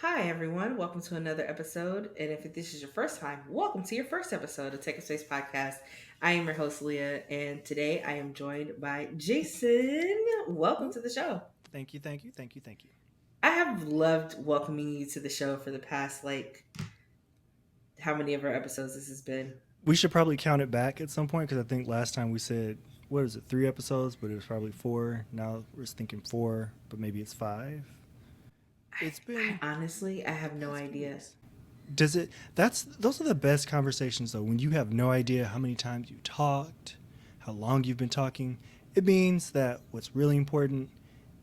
Hi, everyone. Welcome to another episode. And if this is your first time, welcome to your first episode of Take a Space Podcast. I am your host, Leah, and today I am joined by Jason. Welcome Well, to the show. thank you. I have loved welcoming you to the show for the past, how many of our episodes this has been? We should probably count it back at some point because I think last time we said, what is it, 3 episodes, but it was probably four. Now we're thinking four, but maybe it's five. It's been, I have no it's been idea. nice. Does it, those are the best conversations though, when you have no idea how many times you talked, how long you've been talking. It means that what's really important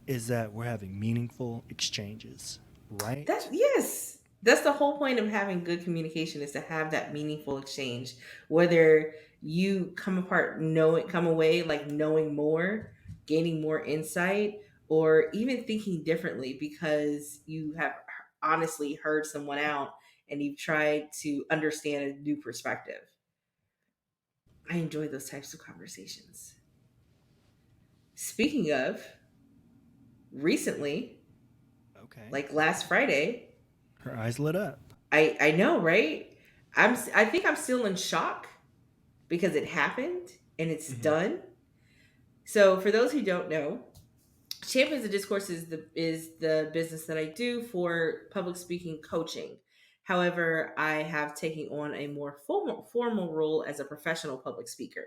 is that we're having meaningful exchanges, That right? yes, that's the whole point of having good communication is to have that meaningful exchange. Whether you come away like knowing more, gaining more insight, or even thinking differently because you have honestly heard someone out and you've tried to understand a new perspective. I enjoy those types of conversations. Speaking of, recently, Okay. like last Friday, Her eyes lit up. I know, right? I think I'm still in shock because it happened and it's Mm-hmm. done. So for those who don't know, Champions of Discourse is the business that I do for public speaking coaching. However, I have taken on a more formal role as a professional public speaker.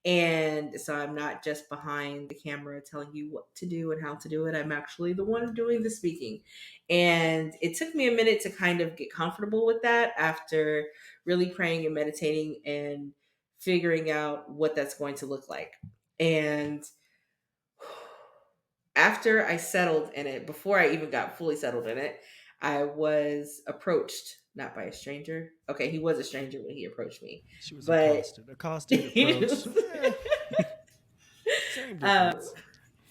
And so I'm not just behind the camera telling you what to do and how to do it. I'm actually the one doing the speaking. And it took me a minute to kind of get comfortable with that after really praying and meditating and figuring out what that's going to look like. And after I settled in it, before I even got fully settled in it, I was approached not by a stranger. Okay, he was a stranger when he approached me, She was but accosted, approached. Same um, difference.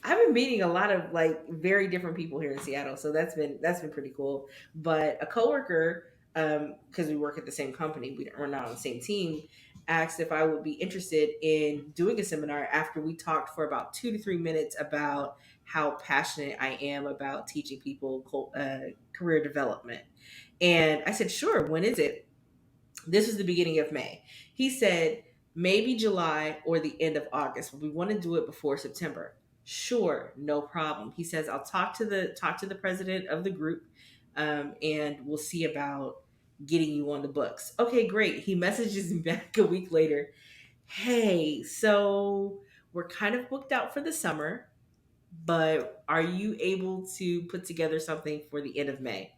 I've been meeting a lot of like very different people here in Seattle, so that's been pretty cool. But a coworker, because we work at the same company, we're not on the same team, asked if I would be interested in doing a seminar after we talked for about 2 to 3 minutes about how passionate I am about teaching people career development. And I said, sure. When is it? This is the beginning of May. He said maybe July or the end of August, but we want to do it before September. Sure, no problem. He says I'll talk to the president of the group, and we'll see about getting you on the books. Okay, great. He messages me back a week later. Hey, so we're kind of booked out for the summer, but are you able to put together something for the end of May?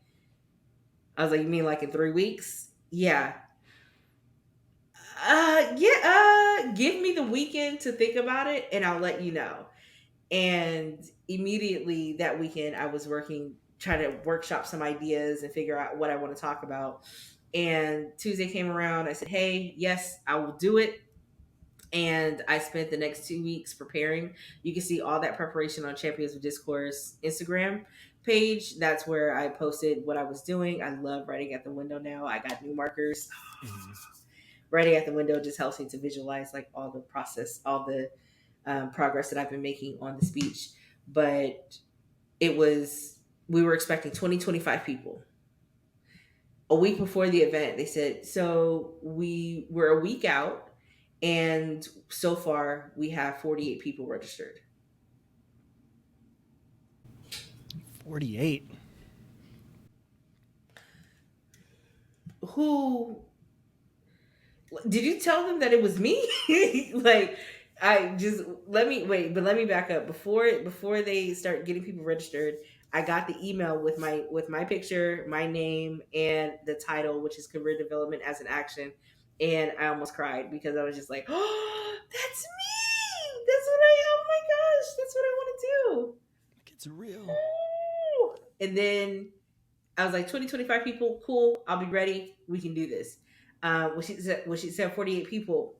I was like, you mean like in 3 weeks? Yeah. Yeah, give me the weekend to think about it and I'll let you know. And immediately that weekend, I was working, trying to workshop some ideas and figure out what I want to talk about. And Tuesday came around. I said, hey, yes, I will do it. And I spent the next 2 weeks preparing. You can see all that preparation on Champions of Discourse Instagram page. That's where I posted what I was doing. I love writing at the window now. I got new markers. Mm-hmm. Writing at the window just helps me to visualize like all the process, all the progress that I've been making on the speech. But it was, we were expecting 20, 25 people. A week before the event, they said, so we were a week out, and so far we have 48 people registered. 48. Who did you tell them that it was me? Like, I just let me wait, but let me back up before they start getting people registered. I got the email with my picture, my name, and the title, which is career development as an action. And I almost cried because I was just like, "Oh, that's me! That's what I! Oh my gosh, that's what I want to It's real. do!" And then I was like, 20, 25 people, cool. I'll be ready. We can do this. When she said 48 people,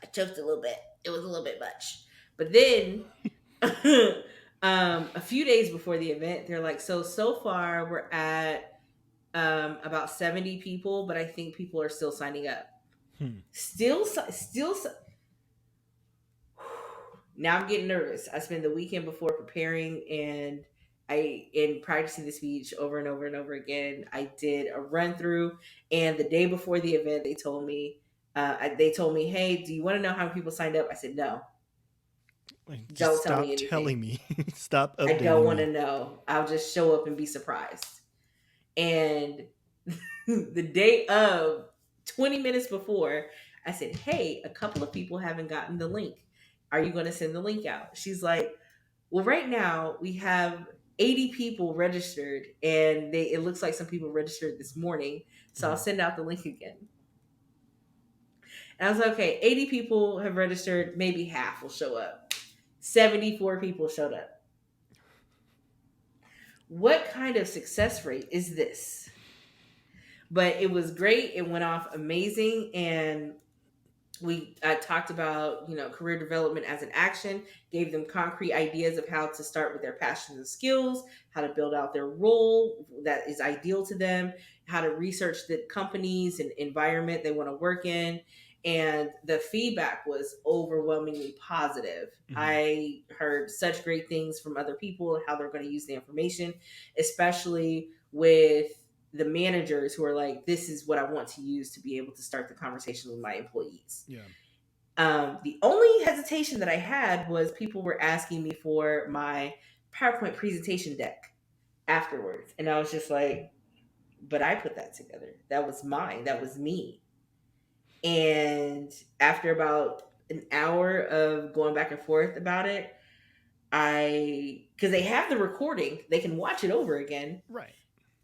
I choked a little bit. It was a little bit much. But then a few days before the event, they're like, so far we're at about 70 people, but I think people are still signing up. Hmm. Still. Now I'm getting nervous. I spent the weekend before preparing, and in practicing the speech over and over and over again, I did a run through. And the day before the event, they told me, "Hey, do you want to know how many people signed up?" I said, "No, Like, just don't tell stop me telling anything. me. Stop I don't updating want to me. know. I'll just show up and be surprised." And the day of, 20 minutes before, I said, "Hey, a couple of people haven't gotten the link. Are you going to send the link out?" She's like, "Well, right now we have 80 people registered, and it looks like some people registered this morning. So I'll Mhm. send out the link again." And I was like, "Okay, 80 people have registered, maybe half will show up." 74 people showed up. What kind of success rate is this? But it was great. It went off amazing, and we talked about career development as an action, gave them concrete ideas of how to start with their passions and skills, how to build out their role that is ideal to them, how to research the companies and environment they want to work in. And the feedback was overwhelmingly positive. Mhm. I heard such great things from other people, how they're going to use the information, especially with the managers who are like, "This is what I want to use to be able to start the conversation with my employees." Yeah. The only hesitation that I had was people were asking me for my PowerPoint presentation deck afterwards. And I was just like, "But I put that together. That was mine. That was me." And after about an hour of going back and forth about it, because they have the recording, they can watch it over again. Right.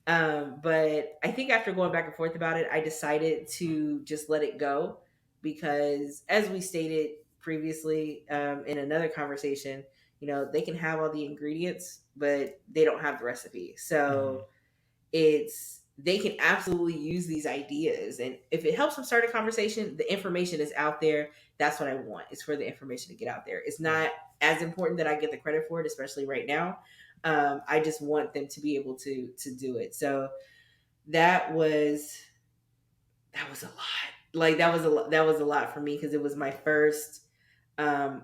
But I think after going back and forth about it, I decided to just let it go because, as we stated previously in another conversation, they can have all the ingredients, but they don't have the recipe. Mhm. So they can absolutely use these ideas, and if it helps them start a conversation, the information is out there. That's what I want, is for the information to get out there. It's Right. not as important that I get the credit for it, especially right now. I just want them to be able to do it. So that was that was a lot. Like that was a lot for me, because it was my first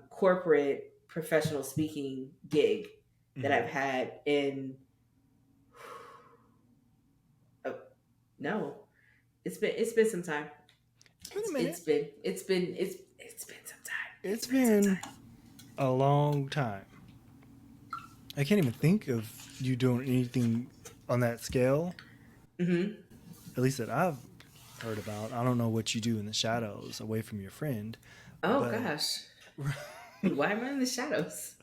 corporate professional speaking gig that I've Mhm. had in uh, no, it's been some time. It's been a minute. It's been some time. It's It's been some been time. a long time. I can't even think of you doing anything on that scale, Hmm. at least that I've heard about. I don't know what you do in the shadows away from your friend, Oh but gosh, why am I in the shadows?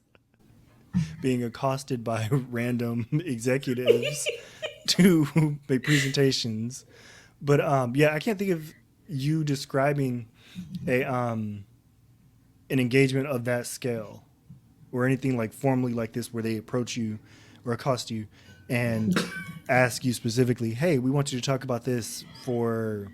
being accosted by random executives to make presentations. But yeah, I can't think of you describing a an engagement of that scale or anything like formally like this where they approach you or accost you and ask you specifically, "Hey, we want you to talk about this for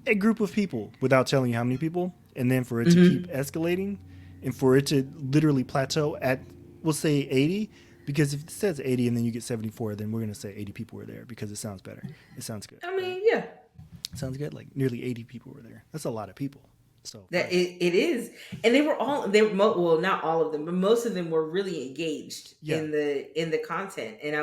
a group of people," without telling you how many people, and then for it to keep Hmm. escalating and for it to literally plateau at, we'll say 80, because if it says 80 and then you get 74, then we're going to say 80 people were there because it sounds better. It sounds good, I right? mean, yeah, It sounds good. Like nearly 80 people were there. That's a lot of people. So that fire. it is. And well, not all of them, but most of them were really engaged Yeah. in the content. And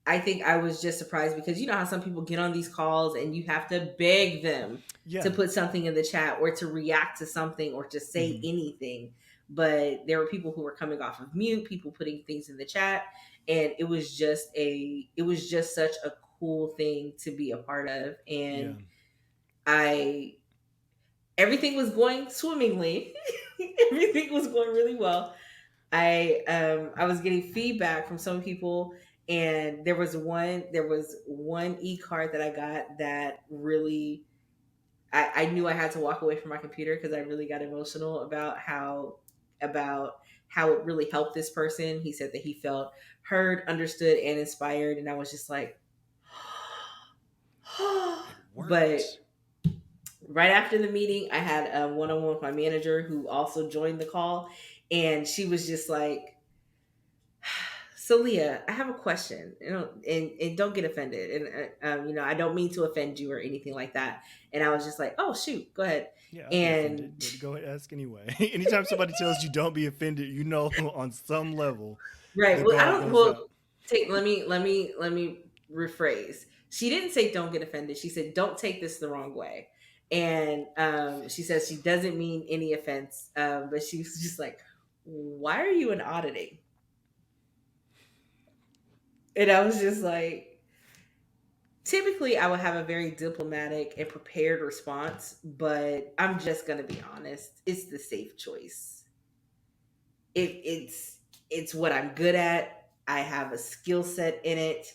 I think I was just surprised, because you know how some people get on these calls and you have to beg them to Yeah. put something in the chat or to react to something or to say Hmm. anything. But there were people who were coming off of mute, people putting things in the chat, and it was just such a cool thing to be a part of. Yeah. And I everything was going swimmingly. Everything was going really well. I was getting feedback from some people, and there was one e-card that I got that really, I knew I had to walk away from my computer, because I really got emotional about how it really helped this person. He said that he felt heard, understood, and inspired, and I was just like, It worked. but right after the meeting, I had a one-on-one with my manager, who also joined the call, and she was just like, "So Leah, I have a question, and don't get offended, and I don't mean to offend you or anything like that." And I was just like, "Oh shoot, go ahead." Yeah, I'd be offended, And but go ahead, ask anyway. Anytime somebody tells you don't be offended, you know on some level. Right. the Well, I guard don't. goes Well, up. take. Let me rephrase. She didn't say don't get offended. She said don't take this the wrong way. And she says she doesn't mean any offense. But she was just like, "Why are you in auditing?" And I was just like, typically I would have a very diplomatic and prepared response, but I'm just gonna be honest. It's the safe choice. It's what I'm good at. I have a skill set in it.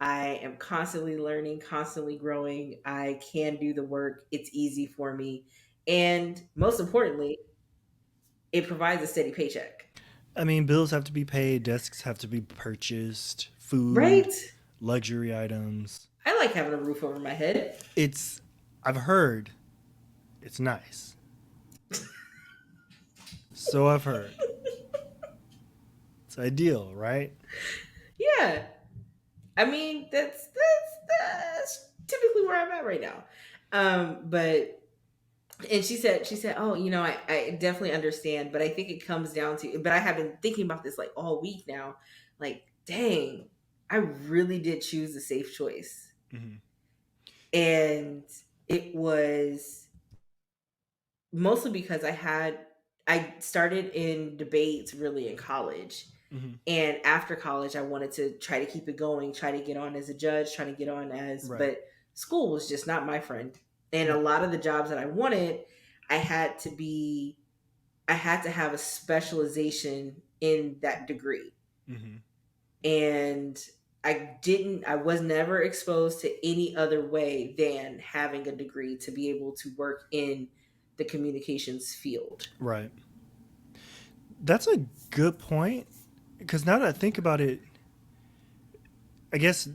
I am constantly learning, constantly growing. I can do the work. It's easy for me. And most importantly, it provides a steady paycheck. I mean, bills have to be paid, desks have to be purchased, food, Right? luxury items. I like having a roof over my head. It's, I've heard, it's nice. So I've heard. It's ideal, right? Yeah. I mean, that's typically where I'm at right now. But and she said, oh, I definitely understand, but I think it comes down to, but I have been thinking about this like all week now. Like, dang, I really did choose the safe choice. Mm-hmm. And it was mostly because I started in debates really in college. Mm-hmm. And after college, I wanted to try to keep it going, try to get on as a judge, try to get on as, Right. but school was just not my friend. And a No. lot of the jobs that I wanted, I had to be, I had to have a specialization in that degree. Mm-hmm. And I was never exposed to any other way than having a degree to be able to work in the communications field. Right. That's a good point. Because now that I think about it, I guess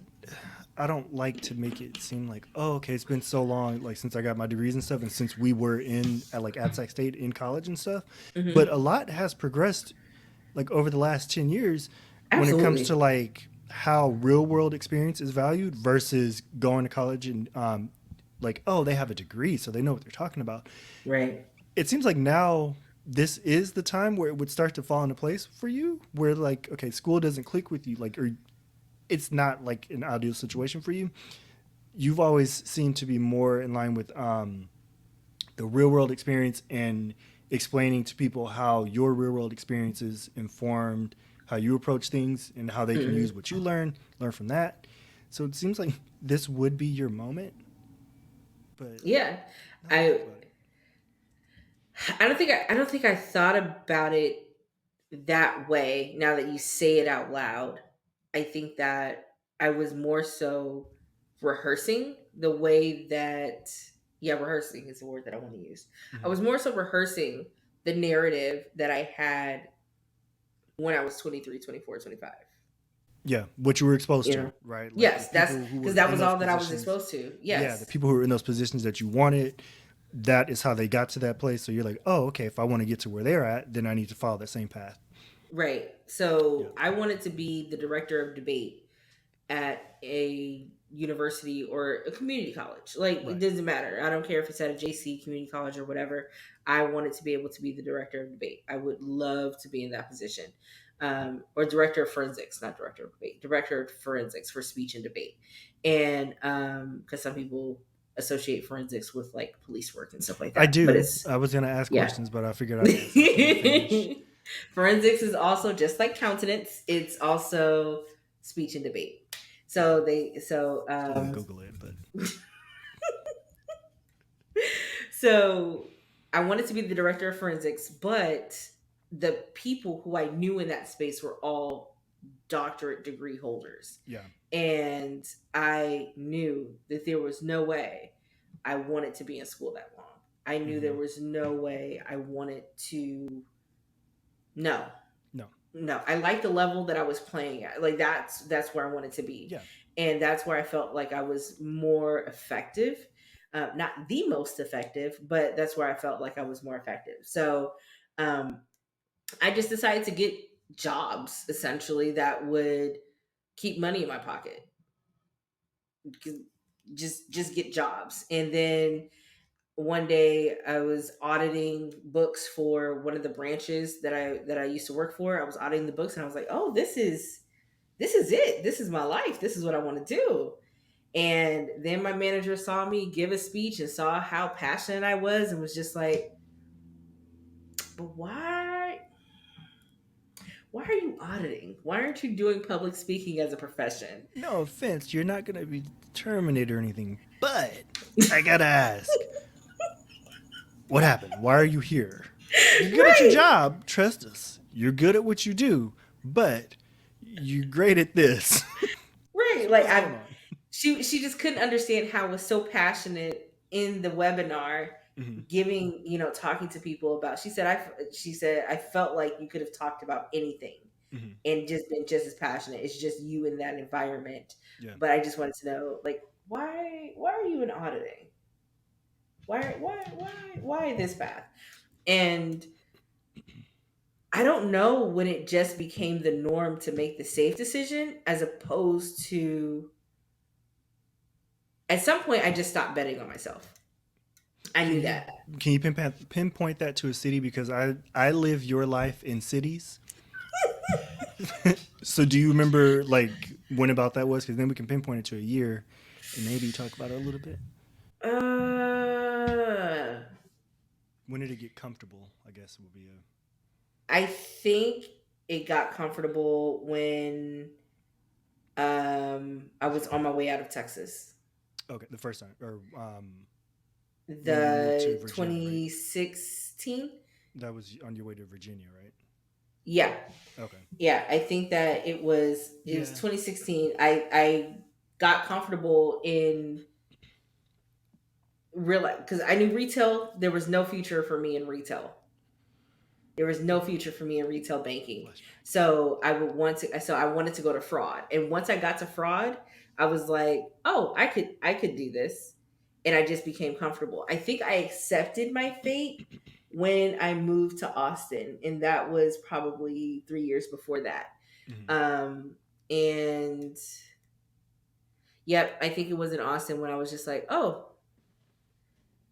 I don't like to make it seem like, oh, okay, it's been so long, like since I got my degrees and stuff, and since we were in at like at Sac State in college and stuff. But Hmm. a lot has progressed like over the last 10 years when it comes to Absolutely. like how real world experience is valued versus going to college and like, oh, they have a degree, so they know what they're talking about. Right. It seems like now this is the time where it would start to fall into place for you, where like, okay, school doesn't click with you, like, or it's not like an ideal situation for you. You've always seemed to be more in line with the real world experience and explaining to people how your real world experiences informed how you approach things and how they can use Hmm. what you learn from that. So it seems like this would be your moment, but Yeah. now that I think I about it, I don't think I thought about it that way now that you say it out loud. I think that I was more so rehearsing the way that, yeah, rehearsing is the word that I want to use. I mm-hmm. was more so rehearsing the narrative that I had when I was 23, 24, 25. Yeah, what you were exposed You to, know? right? Like the Yes, that's people who because were that in was those all that I was positions. exposed to. Yeah, the Yes. people who were in those positions that you wanted, that is how they got to that place. So you're like, oh, okay, if I want to get to where they're at, then I need to follow that same path. Right. Yeah, So I wanted to be the director of debate at a university or a community college. Like, it right. doesn't matter. I don't care if it's at a JC community college or whatever. I wanted to be able to be the director of debate. I would love to be in that position. Or director of forensics, not director of debate, director of forensics for speech and debate. And because some people associate forensics with like police work and stuff like I that. But do. it's, I was gonna ask yeah. questions, but I figured I'd ask after you finish. Forensics is also just like countenance. It's also speech and debate. I was gonna Google it, but So I wanted to be the director of forensics, but the people who I knew in that space were all doctorate degree holders. yeah. And I knew that there was no way I wanted to be in school that long. I knew there Mm-hmm. was no way I wanted to, no, No. no, I like the level that I was playing at. Like, that's where I wanted to be, Yeah. and that's where I felt like I was more effective. Not the most effective, but that's where I felt like I was more effective. So um, I just decided to get jobs essentially that would keep money in my pocket. Just get jobs, and then one day I was auditing books for one of the branches that I used to work for. I was auditing the books and I was like, "Oh, this is it. This is my life. This is what I want to do." And then my manager saw me give a speech and saw how passionate I was and was just like, "But why are you auditing? Why aren't you doing public speaking as a profession?" No offense, you're not gonna be terminated or anything, but I gotta ask, what happened? Why are you here? You're good at your Right. job, trust us. You're good at what you do, but you're great at this. Right. So Like what's going I on? she just couldn't understand how I was so passionate in the webinar Hmm. giving, talking to people about. She said I felt like you could have talked about anything Hmm. and just been just as passionate. It's just you in that environment. Yeah. But I just wanted to know, like, why are you in auditing? Why this path? And I don't know when it just became the norm to make the safe decision as opposed to, at some point I just stopped betting on myself. I Can knew you that. can you pinpoint that to a city because I live your life in cities. So do you remember like when about that was? Because then we can pinpoint it to a year, and maybe talk about it a little bit. Uh When did it get comfortable? I guess would be a I think it got comfortable when I was on my way out of Texas. okay. The first time or when you moved to The Virginia, right? 2016. That was on your way to Virginia, right? Yeah. Okay. Yeah, I think that it was Yeah. 2016. I got comfortable in real, because I knew retail, there was no future for me in retail. There was no future for me in retail banking. Bless you. So I wanted to go to fraud. And once I got to fraud, I was like, "Oh, I could do this." And I just became comfortable. I think I accepted my fate when I moved to Austin, and that was probably 3 years before that. Hmm. And yep, I think it was in Austin when I was just like, "Oh,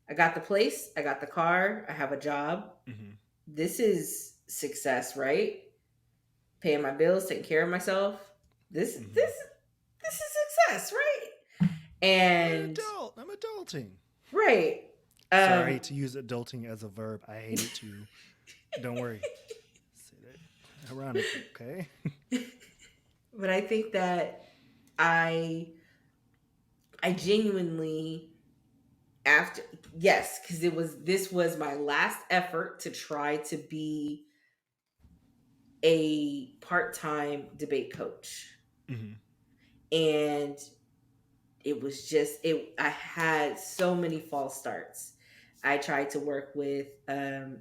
I got the place, I got the car, I have a job. Hmm. This is success, right? Paying my bills, taking care of myself. This Hmm. this this is success, right?" I'm an And adult. I'm adulting. right. Sorry, I Um hate to use adulting as a verb. I hate it too. Don't worry. Say that ironically, okay? but I think that I I genuinely, after, yes, because this was my last effort to try to be a part-time debate coach. Hmm. And it was just it I had so many false starts. I tried to work with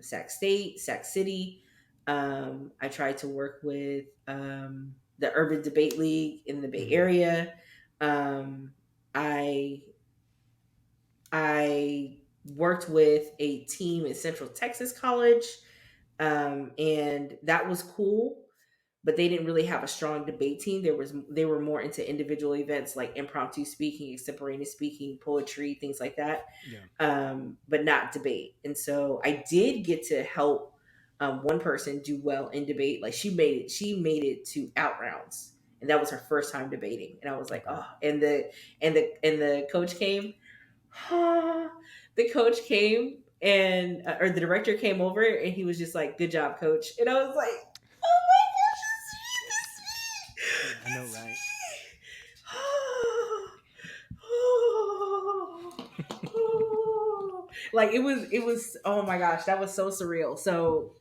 Sac State, Sac City. I tried to work with the Urban Debate League in the Bay Hmm. Area. Um, I I worked with a team in Central Texas College, and that was cool. But they didn't really have a strong debate team. They were more into individual events like impromptu speaking, extemporaneous speaking, poetry, things like that, Yeah. but not debate. And so I did get to help one person do well in debate. Like she made it to out rounds, and that was her first time debating. And I was like, Okay. oh, and the coach came. The coach came and or the director came over and he was just like, "Good job, coach." And I was like, "Oh my gosh, Yeah, I know, it's right? me, it's me." Like it was oh my gosh, that was so surreal. So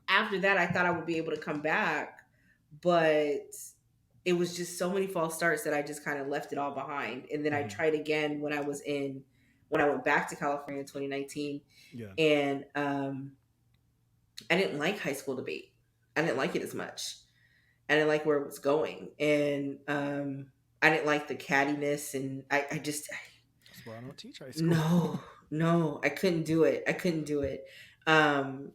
after that I thought I would be able to come back, but it was just so many false starts that I just kind of left it all behind. And then I Hmm. tried again when I went back to California in 2019, Yeah. and I didn't like high school debate. I didn't like it as much. I didn't like where it was going, and I didn't like the cattiness, and I just That's why I don't teach high school. no, no, I couldn't do it. I couldn't do it. Um,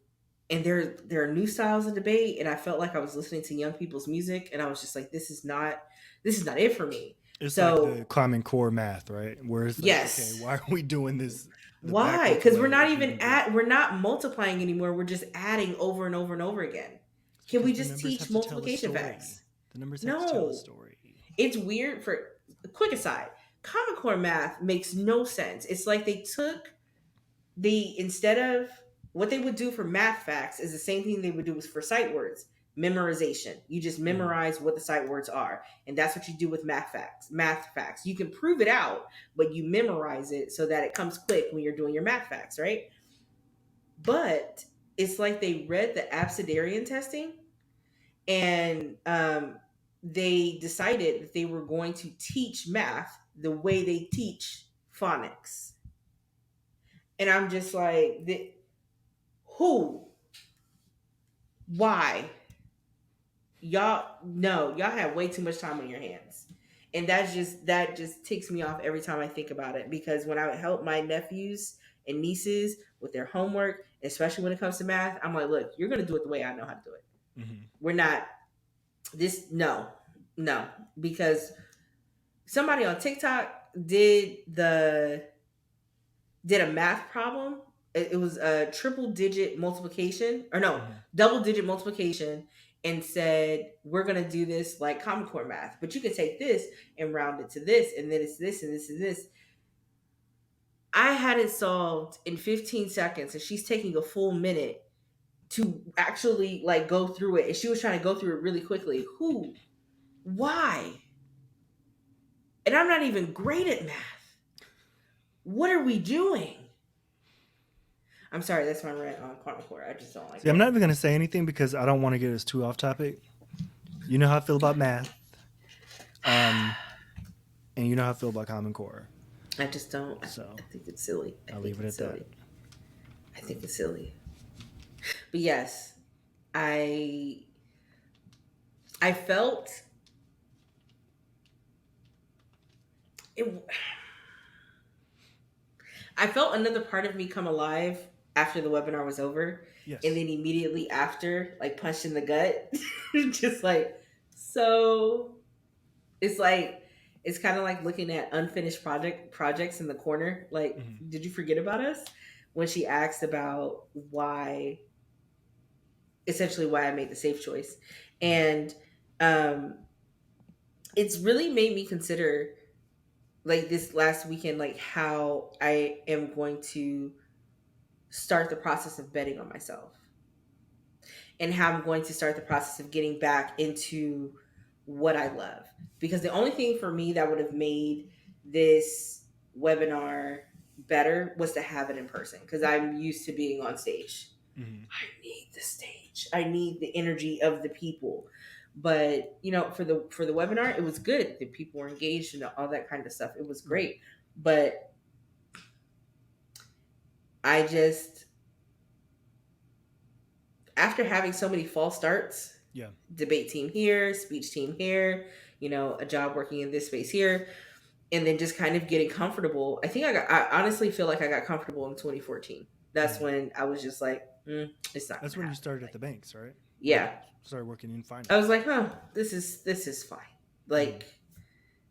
and there are new styles of debate, and I felt like I was listening to young people's music, and I was just like, this is not it for me. It's like the So Common Core math, right? Where it's like, okay, yes, why are we doing this the Why? backwards Because we're way not if you even do the at we're not multiplying anymore. We're just adding over and over and over again. it's Can we because the just numbers teach have to tell a multiplication story. facts? The numbers have to tell a No. story. It's weird for quick aside. Common Core math makes no sense. It's like they took the instead of what they would do for math facts is the same thing they would do for sight words. Memorization. You just Hmm. memorize what the sight words are. And that's what you do with math facts. Math facts. You can prove it out, but you memorize it so that it comes quick when you're doing your math facts, right? But it's like they read the Abecedarian testing and they decided that they were going to teach math the way they teach phonics. And I'm just like, who? Why? Y'all, no, y'all have way too much time on your hands. And that just ticks me off every time I think about it because when I would help my nephews and nieces with their homework, especially when it comes to math, I'm like, look, you're gonna do it the way I know how to do it. Hmm. We're not this no, no, because somebody on TikTok did a math problem. It was a triple digit multiplication, or no, Hmm. double digit multiplication, and said we're gonna do this like Common Core math, but you can take this and round it to this, and then it's this and this and this. I had it solved in 15 seconds, and she's taking a full minute to actually like go through it, and she was trying to go through it really quickly. Who? Why? And I'm not even great at math. What are we doing? I'm sorry, that's my rant on Common Core. I just don't like See, I'm not it. even going to say anything because I don't want to get us too off topic. You know how I feel about math, um, and you know how I feel about Common Core. I just don't. I So think it's silly. I I'll think leave it it's at that. silly. I think it's silly. But yes, I I felt it. I felt another part of me come alive after the webinar was over, and Yes. then immediately after, like punched in the gut, just like so. It's like it's kind of like looking at unfinished projects in the corner. Like, Hmm. did you forget about us? When she asked about why, essentially why I made the safe choice, Hmm. and um, it's really made me consider like this last weekend, like how I am going to start the process of betting on myself and how I'm going to start the process of getting back into what I love. Because the only thing for me that would have made this webinar better was to have it in person because I'm used to being on stage. Hmm. I need the stage. I need the energy of the people. But for the webinar, it was good. The people were engaged and all that kind of stuff. It was Right. great. But I just after having so many false starts, Yeah. debate team here, speech team here, a job working in this space here, and then just kind of getting comfortable. I honestly feel like I got comfortable in 2014. That's Hmm. when I was just like, it's not That's gonna when you happen. started at Like, the banks, right? When you yeah, started working in I was finance. like, huh, this is fine. Hmm. Like,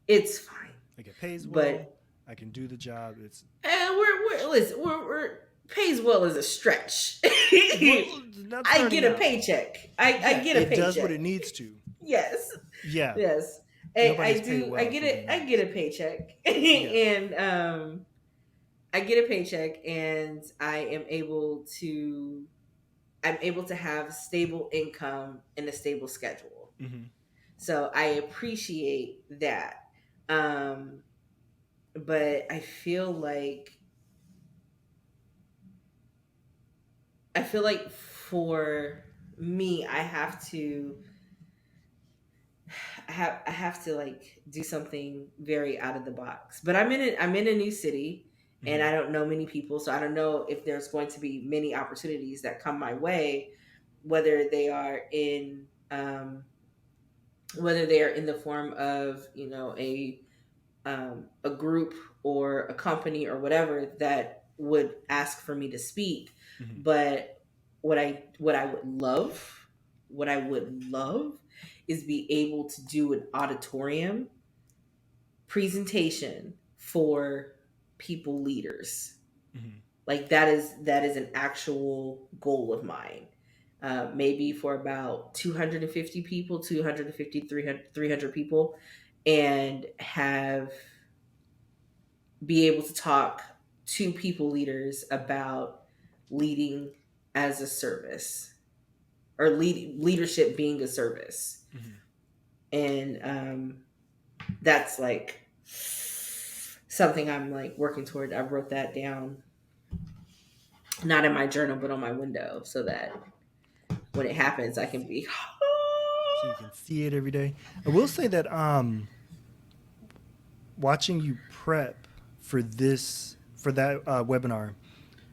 it's fine. Like it pays well. But I can do the job. It's we're listen, we're pays well as a stretch. well, not I starting get a out. paycheck. I Yeah, get a it does what it paycheck. needs to. Yes. Yeah, Yes. I nobody's paid do. I well get for it. being I get honest. a paycheck, Yeah. and I get a paycheck, and I'm able to have stable income and a stable schedule. Hmm. So I appreciate that. Um, but I feel like for me, I have to like do something very out of the box. But I'm in a new city and Hmm. I don't know many people, so I don't know if there's going to be many opportunities that come my way, whether they are in the form of a group or a company or whatever that would ask for me to speak. Hmm. But what I would love is be able to do an auditorium presentation for people leaders. Mm-hmm. Like that is an actual goal of mine. Maybe for about 250 people, 250, 300 people, and have be able to talk to people leaders about leading as a service, or leadership being a service. Mm-hmm. And that's like something I'm like working toward. I wrote that down, not in my journal, but on my window, so that when it happens, I can be. So you can see it every day. I will say that watching you prep for that webinar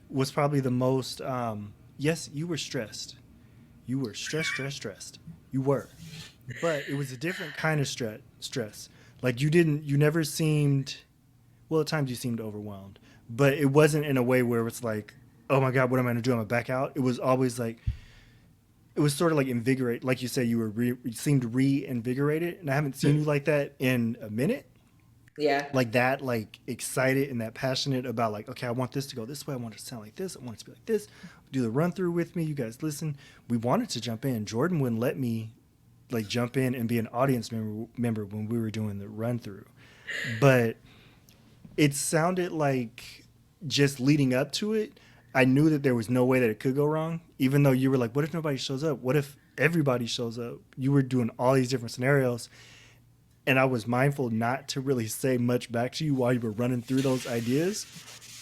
was probably the most. Yes, you were stressed. You were stressed. You were, but it was a different kind of stress. Like you never seemed. Well, at times you seemed overwhelmed, but it wasn't in a way where it's like, oh my god, what am I gonna do? I'm gonna back out. It was always like it was sort of like invigorate. Like you said, you seemed reinvigorated, and I haven't seen you like that in a minute. Yeah. Like that, like excited and that passionate about like, okay, I want this to go this way. I want it to sound like this. I want it to be like this. Do the run through with me. You guys listen. We wanted to jump in. Jordan wouldn't let me like jump in and be an audience member when we were doing the run through, but it sounded like just leading up to it, I knew that there was no way that it could go wrong. Even though you were like, what if nobody shows up? What if everybody shows up? You were doing all these different scenarios. And I was mindful not to really say much back to you while you were running through those ideas.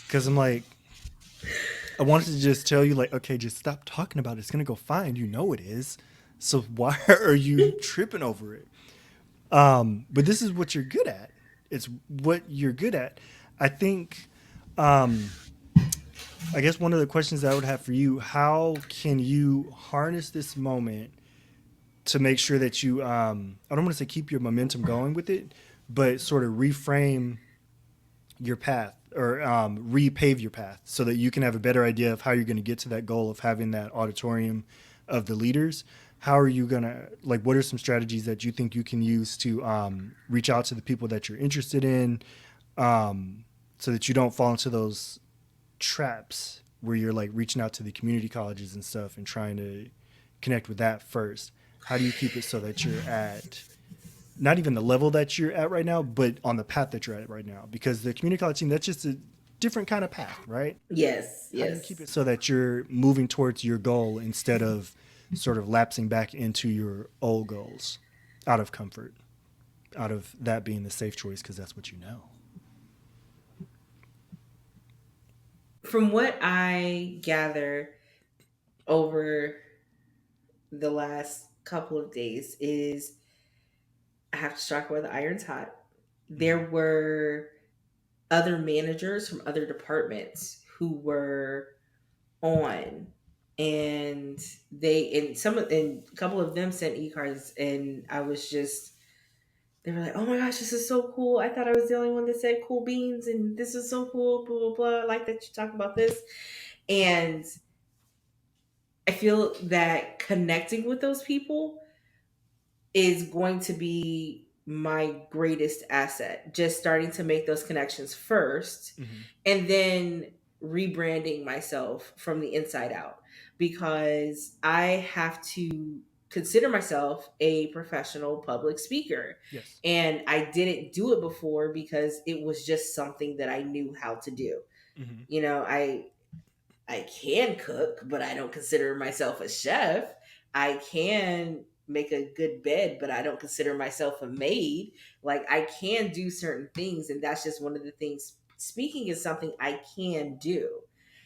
Cause I'm like, I wanted to just tell you, like, okay, just stop talking about it. It's going to go fine. You know it is. So why are you tripping over it? But this is what you're good at. It's what you're good at. I think um, I guess one of the questions that I would have for you: how can you harness this moment to make sure that you, I don't want to say keep your momentum going with it, but sort of reframe your path or repave your path so that you can have a better idea of how you're going to get to that goal of having that auditorium of the leaders. How are you going to, like, what are some strategies that you think you can use to reach out to the people that you're interested in, so that you don't fall into those traps where you're like reaching out to the community colleges and stuff and trying to connect with that first? How do you keep it so that you're at not even the level that you're at right now, but on the path that you're at right now? Because the community college team, that's just a different kind of path, right? Yes. How do you keep it Yes. so that you're moving towards your goal instead of sort of lapsing back into your old goals out of comfort, out of that being the safe choice because that's what you know? From what I gather over the last couple of days is I have to strike while the iron's hot. Mm-hmm. There were other managers from other departments who were on, and a couple of them sent e-cards, and I was just, they were like, oh my gosh, this is so cool. I thought I was the only one that said cool beans, and this is so cool, blah blah blah. I like that you talk about this. And I feel that connecting with those people is going to be my greatest asset. Just starting to make those connections first, Mm-hmm. and then rebranding myself from the inside out, because I have to consider myself a professional public speaker. Yes. And I didn't do it before because it was just something that I knew how to do. Mm-hmm. You know, I can cook, but I don't consider myself a chef. I can make a good bed, but I don't consider myself a maid. Like, I can do certain things, and that's just one of the things. Speaking is something I can do.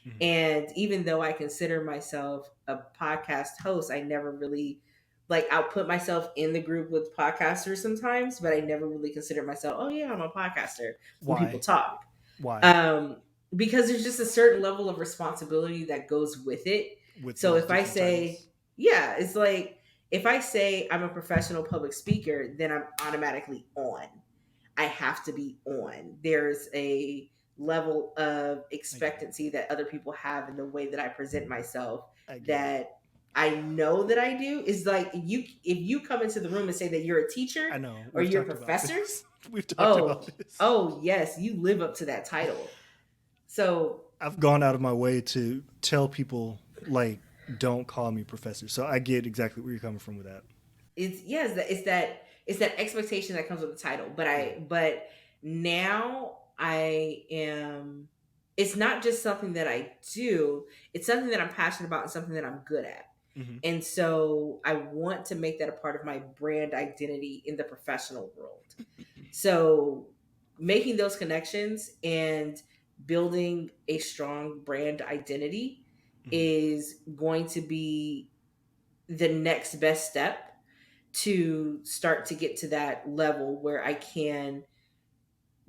Mm-hmm. And even though I consider myself a podcast host, I never really, like, I'll put myself in the group with podcasters sometimes, but I never really consider myself, oh yeah, I'm a podcaster when people Why? talk. Why? um because there's just a certain level of responsibility that goes with it. With So those if I different say, titles? yeah, it's like, if I say I'm a professional public speaker, then I'm automatically on. I have to be on. There's a level of I get it. expectancy that other people have in the way that I present myself, I get it. that I know that I do. Is like, you, if you come into the room and say that you're a teacher I know. or We've you're a talked about professor, this. We've talked oh, about this. oh yes, you live up to that title. So I've gone out of my way to tell people like don't call me professor. So I get exactly where you're coming from with that. It's yes, it's that expectation that comes with the title. But Yeah. now I am. It's not just something that I do. It's something that I'm passionate about and something that I'm good at. Hmm. And so I want to make that a part of my brand identity in the professional world. So making those connections and building a strong brand identity Hmm. is going to be the next best step to start to get to that level where I can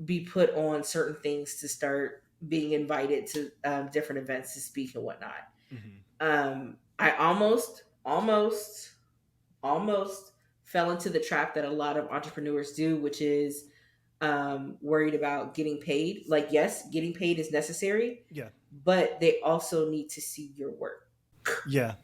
be put on certain things to start being invited to different events to speak and whatnot. Hmm. I almost fell into the trap that a lot of entrepreneurs do, which is worried about getting paid. Like, yes, getting paid is necessary, Yeah. but they also need to see your work. Yeah.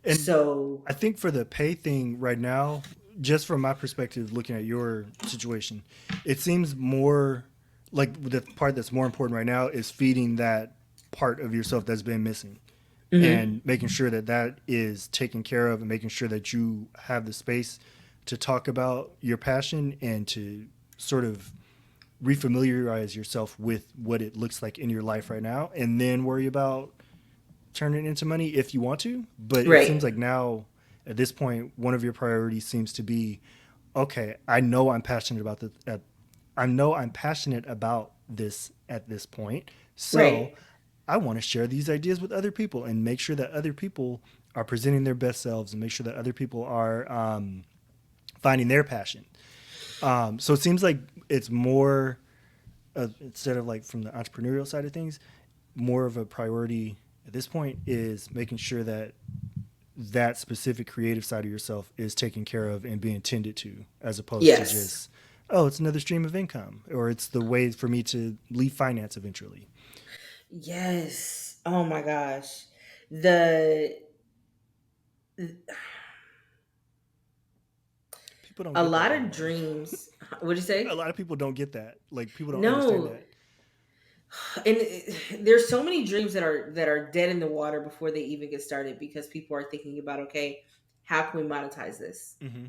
And So, I think for the pay thing right now, just from my perspective, looking at your situation, it seems more like the part that's more important right now is feeding that part of yourself that's been missing mhm. and making sure that that is taken care of and making sure that you have the space to talk about your passion and to sort of refamiliarize yourself with what it looks like in your life right now and then worry about turning it into money if you want to. But it seems Right, like now at this point one of your priorities seems to be okay, I know I'm passionate about this I know I'm passionate about this at this point. So right. I want to share these ideas with other people and make sure that other people are presenting their best selves and make sure that other people are finding their passion. So it seems like it's more, instead of like from the entrepreneurial side of things, more of a priority at this point is making sure that that specific creative side of yourself is taken care of and being tended to, as opposed to Yes. just, oh, it's another stream of income, or it's the way for me to leave finance eventually. Yes. Oh my gosh. The People don't a get that lot of anymore. dreams. What'd you A say? lot of people don't get that. Like people don't understand No. that. And there's so many dreams that are dead in the water before they even get started because people are thinking about, okay, how can we monetize this? Hmm.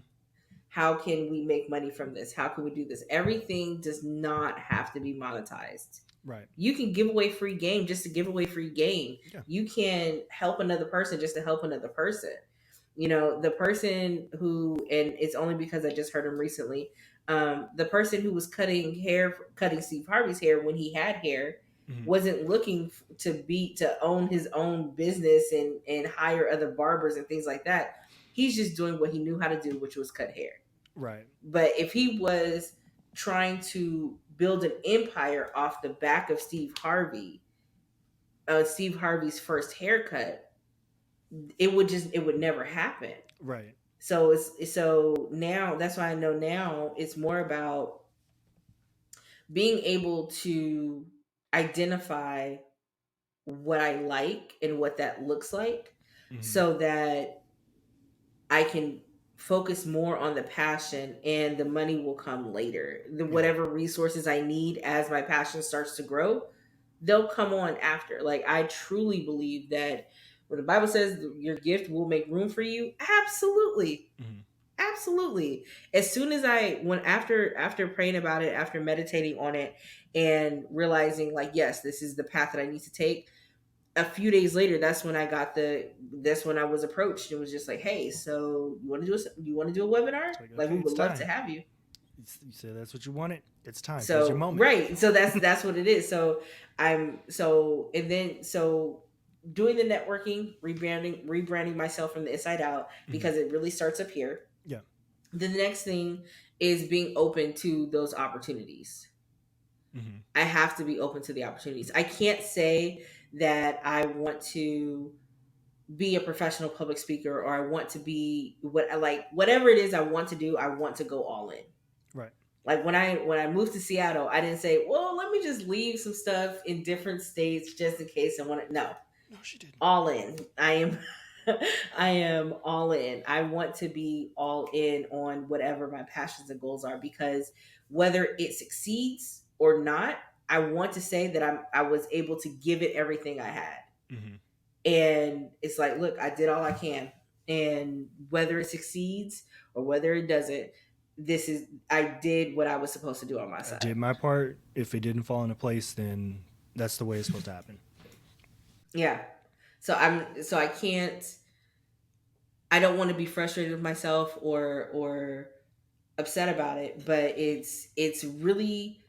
How can we make money from this? How can we do this? Everything does not have to be monetized. Right. You can give away free game just to give away free game. Yeah. You can help another person just to help another person. You know, the person who, and it's only because I just heard him recently, the person who was cutting Steve Harvey's hair when he had hair, Hmm. wasn't looking to own his own business and hire other barbers and things like that. He's just doing what he knew how to do, which was cut hair. Right. But if he was trying to build an empire off the back of Steve Harvey's first haircut, it would never happen. Right. So now that's why I know now it's more about being able to identify what I like and what that looks like, Hmm. so that I can focus more on the passion and the money will come later. The Yeah. whatever resources I need as my passion starts to grow, they'll come on after. Like, I truly believe that when the Bible says your gift will make room for you, absolutely. Hmm. Absolutely. As soon as I when after praying about it, after meditating on it and realizing, like, yes, this is the path that I need to take, a few days later, that's when I was approached and was just like, hey, so you want to do a webinar? It's like Like, we okay, it's would love to time. have you. You said that's what you wanted. It's time. Here's your So moment. right, so that's what it is. So so doing the networking, rebranding myself from the inside out, Hmm. because it really starts up here. Yeah. The next thing is being open to those opportunities. Hmm. I have to be open to the opportunities. I can't say that I want to be a professional public speaker, or I want to be whatever it is I want to do, I want to go all in. Right. Like, when I moved to Seattle, I didn't say, well, let me just leave some stuff in different states just in case I want to. No, No, she didn't. all in. I am I am all in. I want to be all in on whatever my passions and goals are, because whether it succeeds or not, I want to say that I was able to give it everything I had. Mm-hmm. And it's like, look, I did all I can. And whether it succeeds or whether it doesn't, this is I did what I was supposed to do on my I side. did my part. If it didn't fall into place, then that's the way it's supposed to happen. Yeah. So I can't I don't want to be frustrated with myself or upset about it, but it's really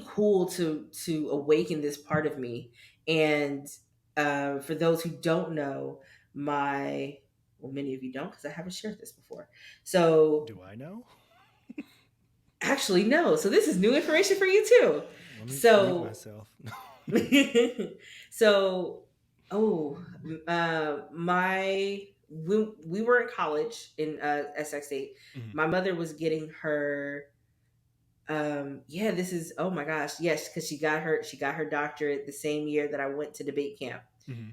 cool to awaken this part of me. And for those who don't know, my well, many of you don't because I haven't shared this before. So Do I know? actually, no. So this is new information for you too. Let me mute So myself. so oh my we were in college in Essex State. Mm-hmm. My mother was getting her yeah, this is oh my gosh, yes, because she got her doctorate the same year that I went to debate camp. Mm-hmm.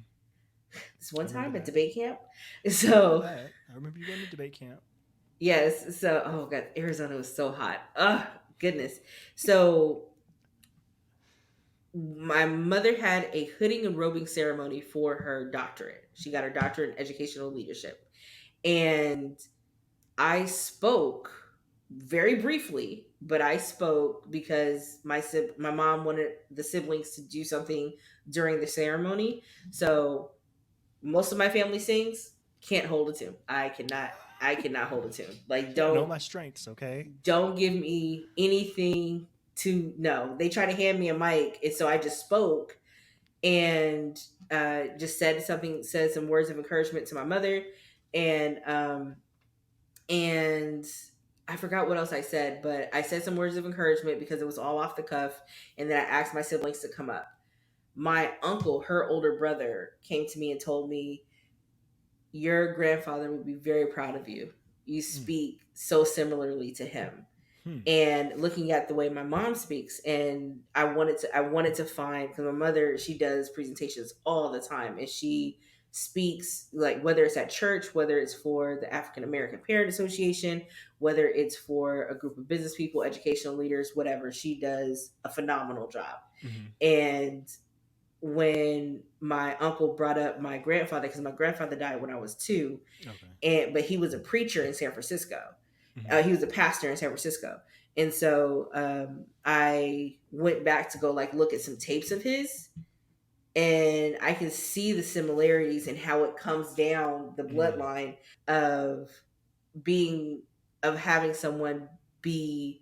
This I one remember time at that. debate camp. I remember So that. I remember you going to debate camp. yes, so oh god, Arizona was so hot. Oh goodness. So my mother had a hooding and robing ceremony for her doctorate. She got her doctorate in educational leadership. And I spoke very briefly, but I spoke because my mom wanted the siblings to do something during the ceremony. So most of my family sings, can't hold a tune. I cannot hold a tune. Like Yeah, I know my strengths, okay? don't give me anything to no. They try to hand me a mic, and so I just spoke and just said some words of encouragement to my mother, and and I forgot what else I said, but I said some words of encouragement because it was all off the cuff, and then I asked my siblings to come up. My uncle, her older brother, came to me and told me, "Your grandfather would be very proud of you. You Mm. speak so similarly to him." Hmm. And looking at the way my mom speaks, and I wanted to find because my mother, she does presentations all the time, and she speaks like whether it's at church, whether it's for the African American Parent Association, whether it's for a group of business people, educational leaders, whatever, she does a phenomenal job. Mm-hmm. And when my uncle brought up my grandfather, because my grandfather died when I was 2, Okay. and but he was a preacher in San Francisco. Mm-hmm. He was a pastor in San Francisco, and so I went back to go like look at some tapes of his, and I can see the similarities and how it comes down the Mm. bloodline of being of having someone be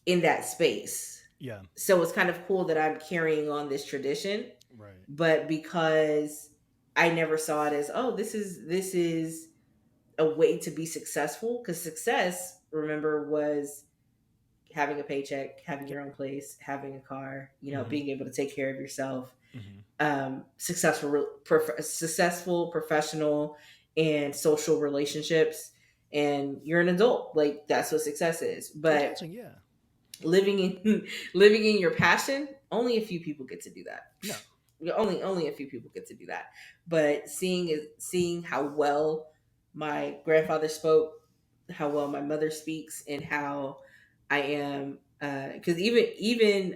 in that space. Yeah. So it's kind of cool that I'm carrying on this tradition, Right. but because I never saw it as oh this is a way to be successful, because success, remember, was having a paycheck, having Yep. your own place, having a car, Mm-hmm. being able to take care of yourself, Mm-hmm. successful professional and social relationships, and you're an adult. Like that's what success is. But Adulting, yeah. living in living in your passion, only a few people get to do that. No. Only a few people get to do that. But seeing how well my grandfather spoke, how well my mother speaks, and how I am because even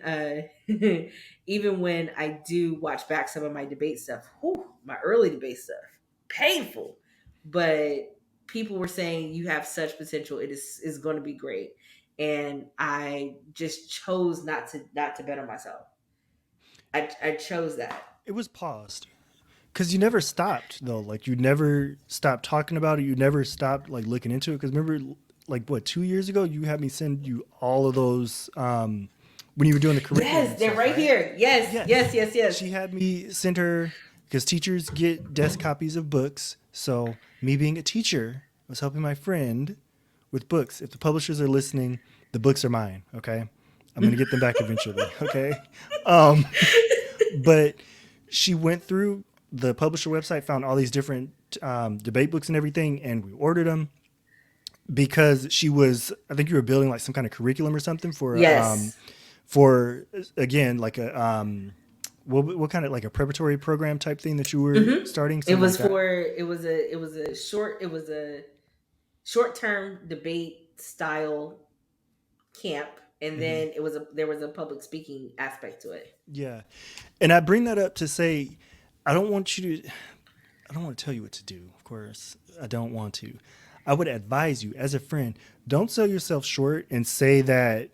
when I do watch back some of my debate stuff, my early debate stuff, painful, but people were saying you have such potential, it is going to be great, and I just chose not to bet on myself. I chose that. It was paused. Because you never stopped, though. Like, you never stopped talking about it. You never stopped, like, looking into it. Because remember, like, what, 2 years ago, you had me send you all of those when you were doing the curriculum Yes, and they're stuff, right right? here. Yes, Yeah. yes, yes, yes. She had me send her, because teachers get desk copies of books. So, me being a teacher was helping my friend with books. If the publishers are listening, the books are mine, okay? I'm going to get them back eventually, okay? Um, but she went through the publisher website, found all these different debate books and everything, and we ordered them because she was. I think you were building like some kind of curriculum or something Yes. for again like a what kind of like a preparatory program type thing that you were Hmm. starting, It something like was that. for it was a short term debate style camp, and Hmm. then there was a public speaking aspect to it. Yeah. And I bring that up to say, I don't want you to, I don't want to tell you what to do. Of course, I don't want to. I would advise you as a friend, don't sell yourself short and say that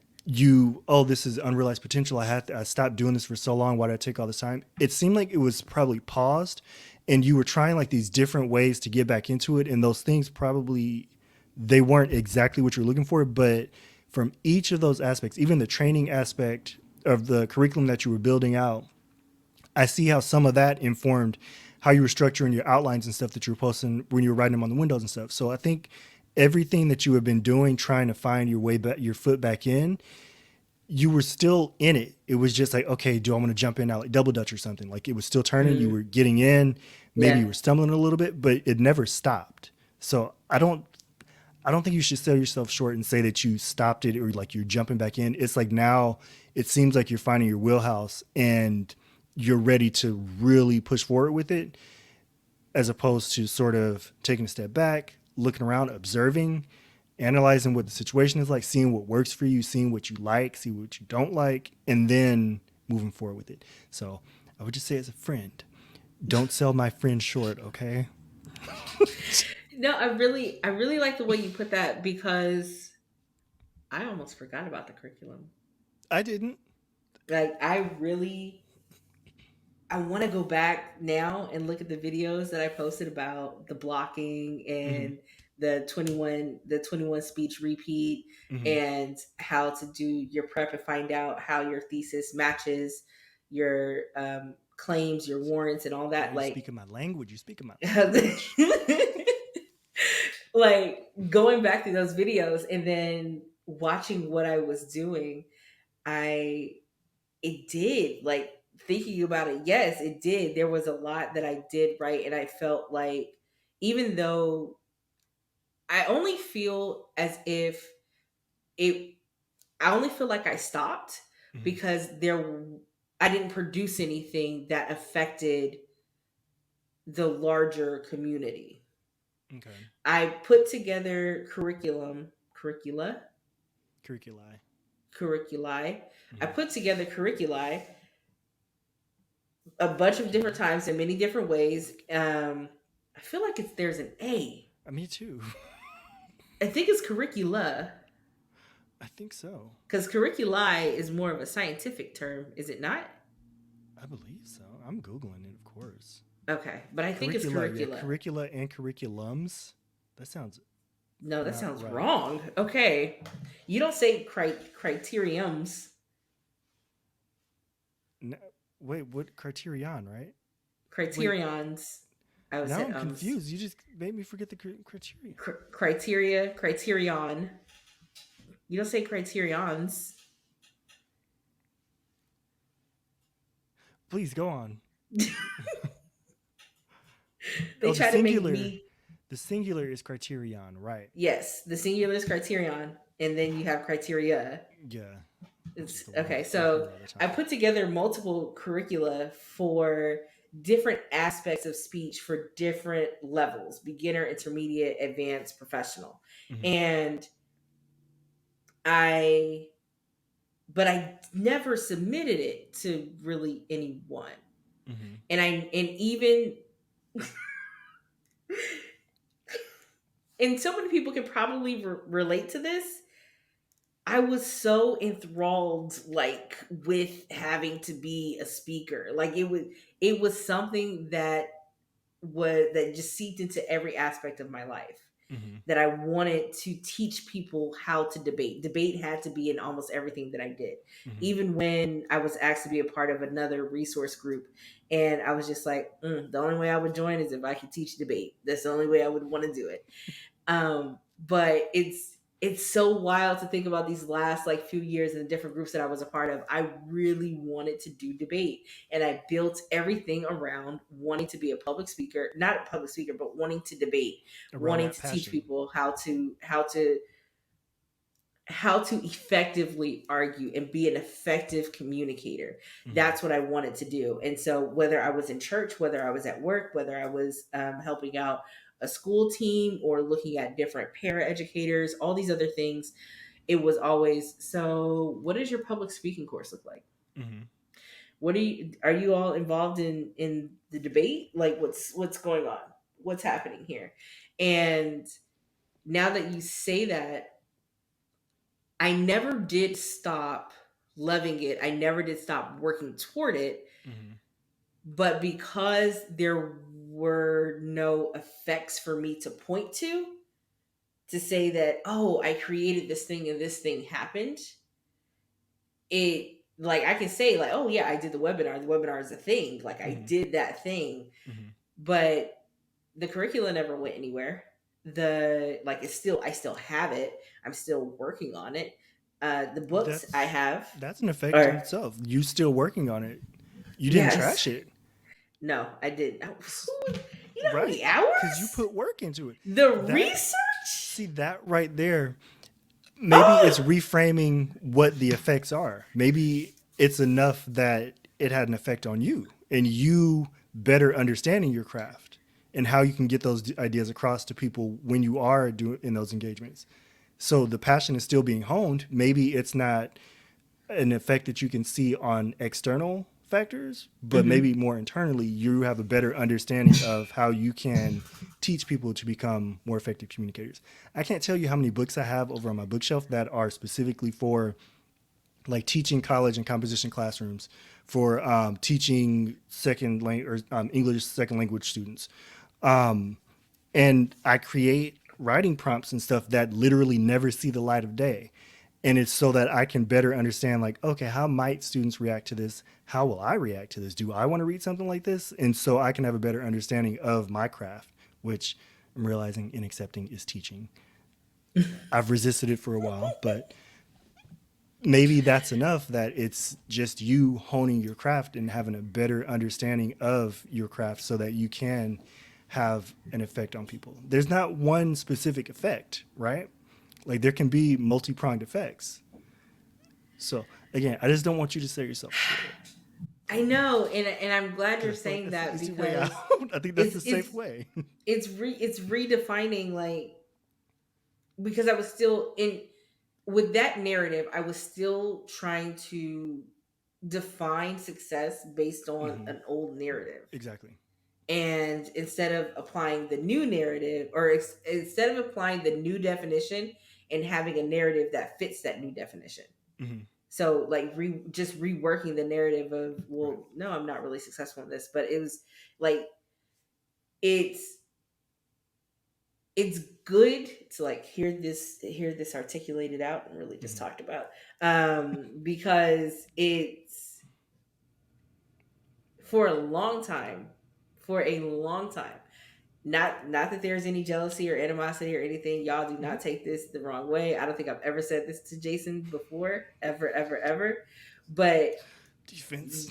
oh, this is unrealized potential. I stopped doing this for so long. Why did I take all this time? It seemed like it was probably paused and you were trying like these different ways to get back into it. And those things probably, they weren't exactly what you're looking for, but from each of those aspects, even the training aspect of the curriculum that you were building out, I see how some of that informed how you were structuring your outlines and stuff that you were posting when you were writing them on the windows and stuff. So I think everything that you have been doing, trying to find your way back, your foot back in, you were still in it. It was just like, okay, do I want to jump in now, like double dutch or something? Like it was still turning. You Hmm. were getting in. Maybe Yeah. you were stumbling a little bit, but it never stopped. So I don't think you should sell yourself short and say that you stopped it or like you're jumping back in. It's like now it seems like you're finding your wheelhouse and you're ready to really push forward with it, as opposed to sort of taking a step back, looking around, observing, analyzing what the situation is like, seeing what works for you, seeing what you like, see what you don't like, and then moving forward with it. So I would just say as a friend, don't sell my friend short, okay? No, I really like the way you put that because I almost forgot about the curriculum. I didn't. Like I want to go back now and look at the videos that I posted about the blocking Mm-hmm. and the 21 speech repeat Mm-hmm. and how to do your prep and find out how your thesis matches your claims, your warrants, and all Girl, that. you speaking my language. You speaking my Like, language. like going back to those videos and then watching what I was doing, I it did like thinking about it. Yes, it did. There was a lot that I did right, and I felt like even though I only feel as if it, I only feel like I stopped Mm-hmm. because I didn't produce anything that affected the larger community. Okay. I put together Curriculi. curriculi. I Mm-hmm. put together curriculi a bunch of different times in many different ways. I feel like there's an A. Me too. I think it's curricula I think so. because curriculi is more of a scientific term, is it not? I believe so. I'm Googling it, of course. Okay, but I think it's Curricula, yeah, curricula. curricula and curriculums. That sounds No, that not sounds right. wrong. Okay, you don't say criteriums. No, wait, what criterion, right? Wait, Criterions. I would now say I'm confused. You just made me forget the criteria. criteria, criterion. You don't say criterions. Please go on. They Oh, the try to make singular. me. The singular is criterion, right? Yes, the singular is criterion, and then you have criteria. Yeah, which is It's the okay. one So word at a I time. put together multiple curricula for different aspects of speech for different levels: beginner, intermediate, advanced, professional. Mm-hmm. And I, but I never submitted it to really anyone. Mm-hmm. And even, and so many people can probably relate to this. I was so enthralled like with having to be a speaker. Like it was something that just seeped into every aspect of my life. Mm-hmm. That I wanted to teach people how to debate. Debate had to be in almost everything that I did. Mm-hmm. Even when I was asked to be a part of another resource group, and I was just like, the only way I would join is if I could teach debate. That's the only way I would want to do it. But it's so wild to think about these last like few years and the different groups that I was a part of. I really wanted to do debate, and I built everything around wanting to be a public speaker, not a public speaker, but wanting to debate, Around wanting that to teach passion. people how to effectively argue and be an effective communicator. Mm-hmm. That's what I wanted to do. And so, whether I was in church, whether I was at work, whether I was helping out a school team or looking at different para educators, all these other things, it was always, so what does your public speaking course look like? Hmm. What are you all involved in the debate? Like what's going on? What's happening here? And now that you say that, I never did stop loving it. I never did stop working toward it, Hmm. but because there were no effects for me to point to say that, oh, I created this thing and this thing happened, it, like, I can say like, oh yeah, I did the webinar. The webinar is a thing. Like, I Hmm. did that thing, Hmm. but the curricula never went anywhere. The, like, it's still, I still have it. I'm still working on it. The books I That's have that's an effect in are, itself. You still working on it. You didn't yes, trash it, no, I did. You know how right? many Because you hours? put work into it. The That research. See that right there. Maybe it's Oh, reframing what the effects are. Maybe it's enough that it had an effect on you and you better understanding your craft and how you can get those ideas across to people when you are doing in those engagements. So the passion is still being honed. Maybe it's not an effect that you can see on external factors, but maybe hmm. more internally, you have a better understanding of how you can teach people to become more effective communicators. I can't tell you how many books I have over on my bookshelf that are specifically for like teaching college and composition classrooms, for teaching second language or English second language students. And I create writing prompts and stuff that literally never see the light of day. And it's so that I can better understand, like, okay, how might students react to this? How will I react to this? Do I want to read something like this? And so I can have a better understanding of my craft, which I'm realizing in accepting is teaching. I've resisted it for a while, but maybe that's enough that it's just you honing your craft and having a better understanding of your craft so that you can have an effect on people. There's not one specific effect, right? Like there can be multi-pronged effects. So again, I just don't want you to sell yourself short I know, and I'm glad because you're I feel like saying that's the that, easy way out. because I think that's it's the safe it's way. it's redefining, like, because I was still in, with that narrative, I was still trying to define success based on Hmm. an old narrative. Exactly. And instead of applying the new narrative, or instead of applying the new definition and having a narrative that fits that new definition. Hmm. So, like, just reworking the narrative of, Right. well, no, I'm not really successful in this, but it was like, it's it's good to, like, hear this articulated out and really just Hmm. talked about, because it's, for a long time, for a long time, not that there's any jealousy or animosity or anything, y'all do Hmm. not take this the wrong way. I don't think I've ever said this to Jason before, ever, ever, ever, but Defense.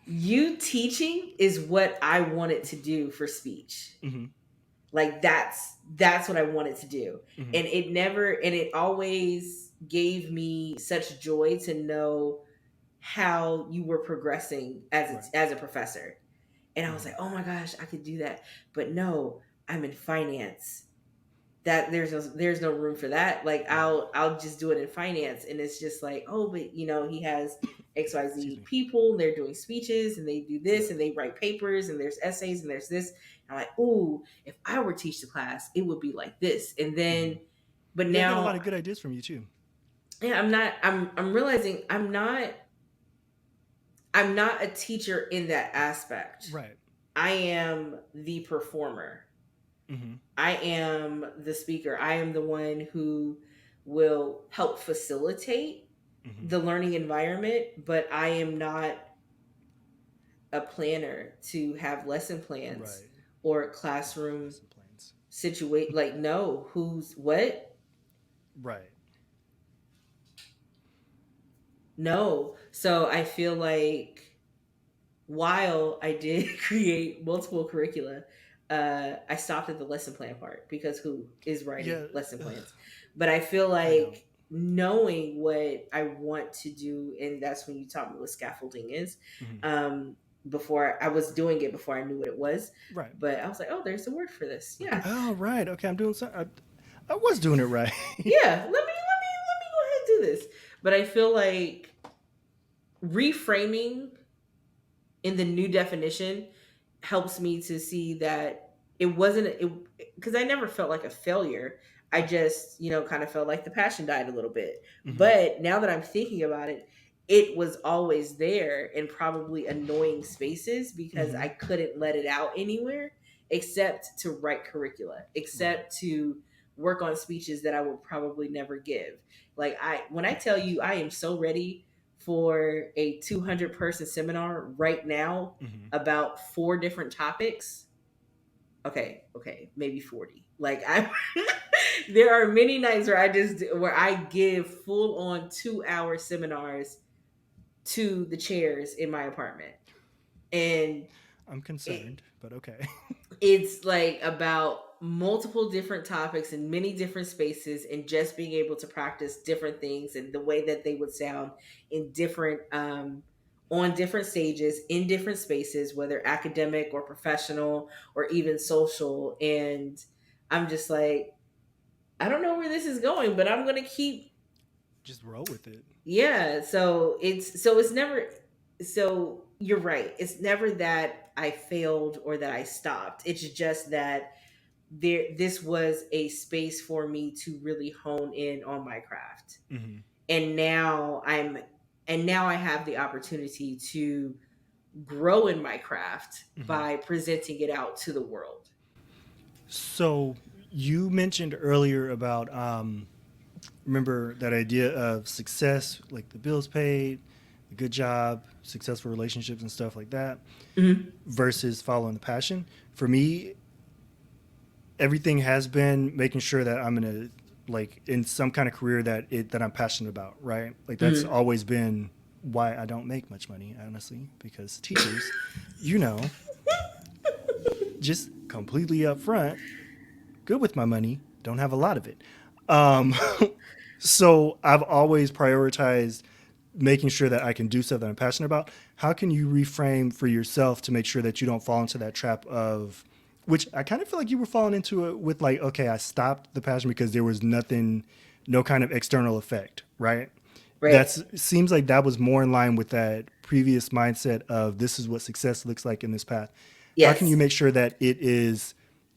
you teaching is what I wanted to do for speech. Hmm. Like, that's what I wanted to do. Hmm. And it always gave me such joy to know how you were progressing Right. as a professor. And I was like, Hmm. "Oh my gosh, I could do that." But no, I'm in finance. That there's no room for that. Like, Right. I'll just do it in finance, and it's just like, "Oh, but he has Excuse XYZ me. people, and they're doing speeches, and they do Yeah. this, and they write papers, and there's essays, and there's this." And I'm like, "Ooh, if I were to teach the class, it would be like this." And Hmm. then, but Yeah, I get a lot now, of good ideas from you too. yeah, I'm realizing I'm not a teacher in that aspect. Right. I am the performer. Hmm. I am the speaker. I am the one who will help facilitate Hmm. the learning environment, but I am not a planner to have lesson plans Right. or classroom Lesson plans. situate, like, no, who's what? Right. No. So I feel like, while I did create multiple curricula, I stopped at the lesson plan part, because who is writing Yeah. lesson plans? But I feel I don't. like knowing what I want to do, and that's when you taught me what scaffolding is. Hmm. Um, Before, I was doing it before I knew what it was, Right. but I was like, oh, there's a word for this. Yeah, Oh, right. Okay, I'm doing something. I was doing it right. yeah. Let me go this, but I feel like reframing in the new definition helps me to see that it wasn't it because I never felt like a failure. I just, kind of felt like the passion died a little bit. Hmm. But now that I'm thinking about it, it was always there in probably annoying spaces because Hmm. I couldn't let it out anywhere except to write curricula, Right. except to work on speeches that I would probably never give. Like when I tell you I am so ready for a 200-person seminar right now Hmm. about four different topics. Okay, maybe 40. Like I there are many nights where I give full on 2-hour seminars to the chairs in my apartment. And I'm it, concerned, but okay. it's like about multiple different topics in many different spaces and just being able to practice different things and the way that they would sound in different on different stages in different spaces, whether academic or professional or even social. And I'm just like, I don't know where this is going, but I'm going to keep. Just roll with it. Yeah, so it's never, so you're right, it's never that I failed or that I stopped. It's just that this was a space for me to really hone in on my craft. Hmm. And now I have the opportunity to grow in my craft Hmm. by presenting it out to the world. So you mentioned earlier about remember that idea of success, like the bills paid, a good job, successful relationships, and stuff like that, Mhm. versus following the passion. For me, everything has been making sure that I'm in a like in some kind of career that I'm passionate about, right? Like that's Mhm. always been why I don't make much money, honestly, because teachers, you know, just completely upfront, good with my money, don't have a lot of it. Um, so I've always prioritized making sure that I can do stuff that I'm passionate about. How can you reframe for yourself to make sure that you don't fall into that trap of, which I kind of feel like you were falling into it with, like, okay, I stopped the passion because there was nothing, no kind of external effect, right? Right. That's seems like that was more in line with that previous mindset of this is what success looks like in this path. How can you Yes. make sure that it is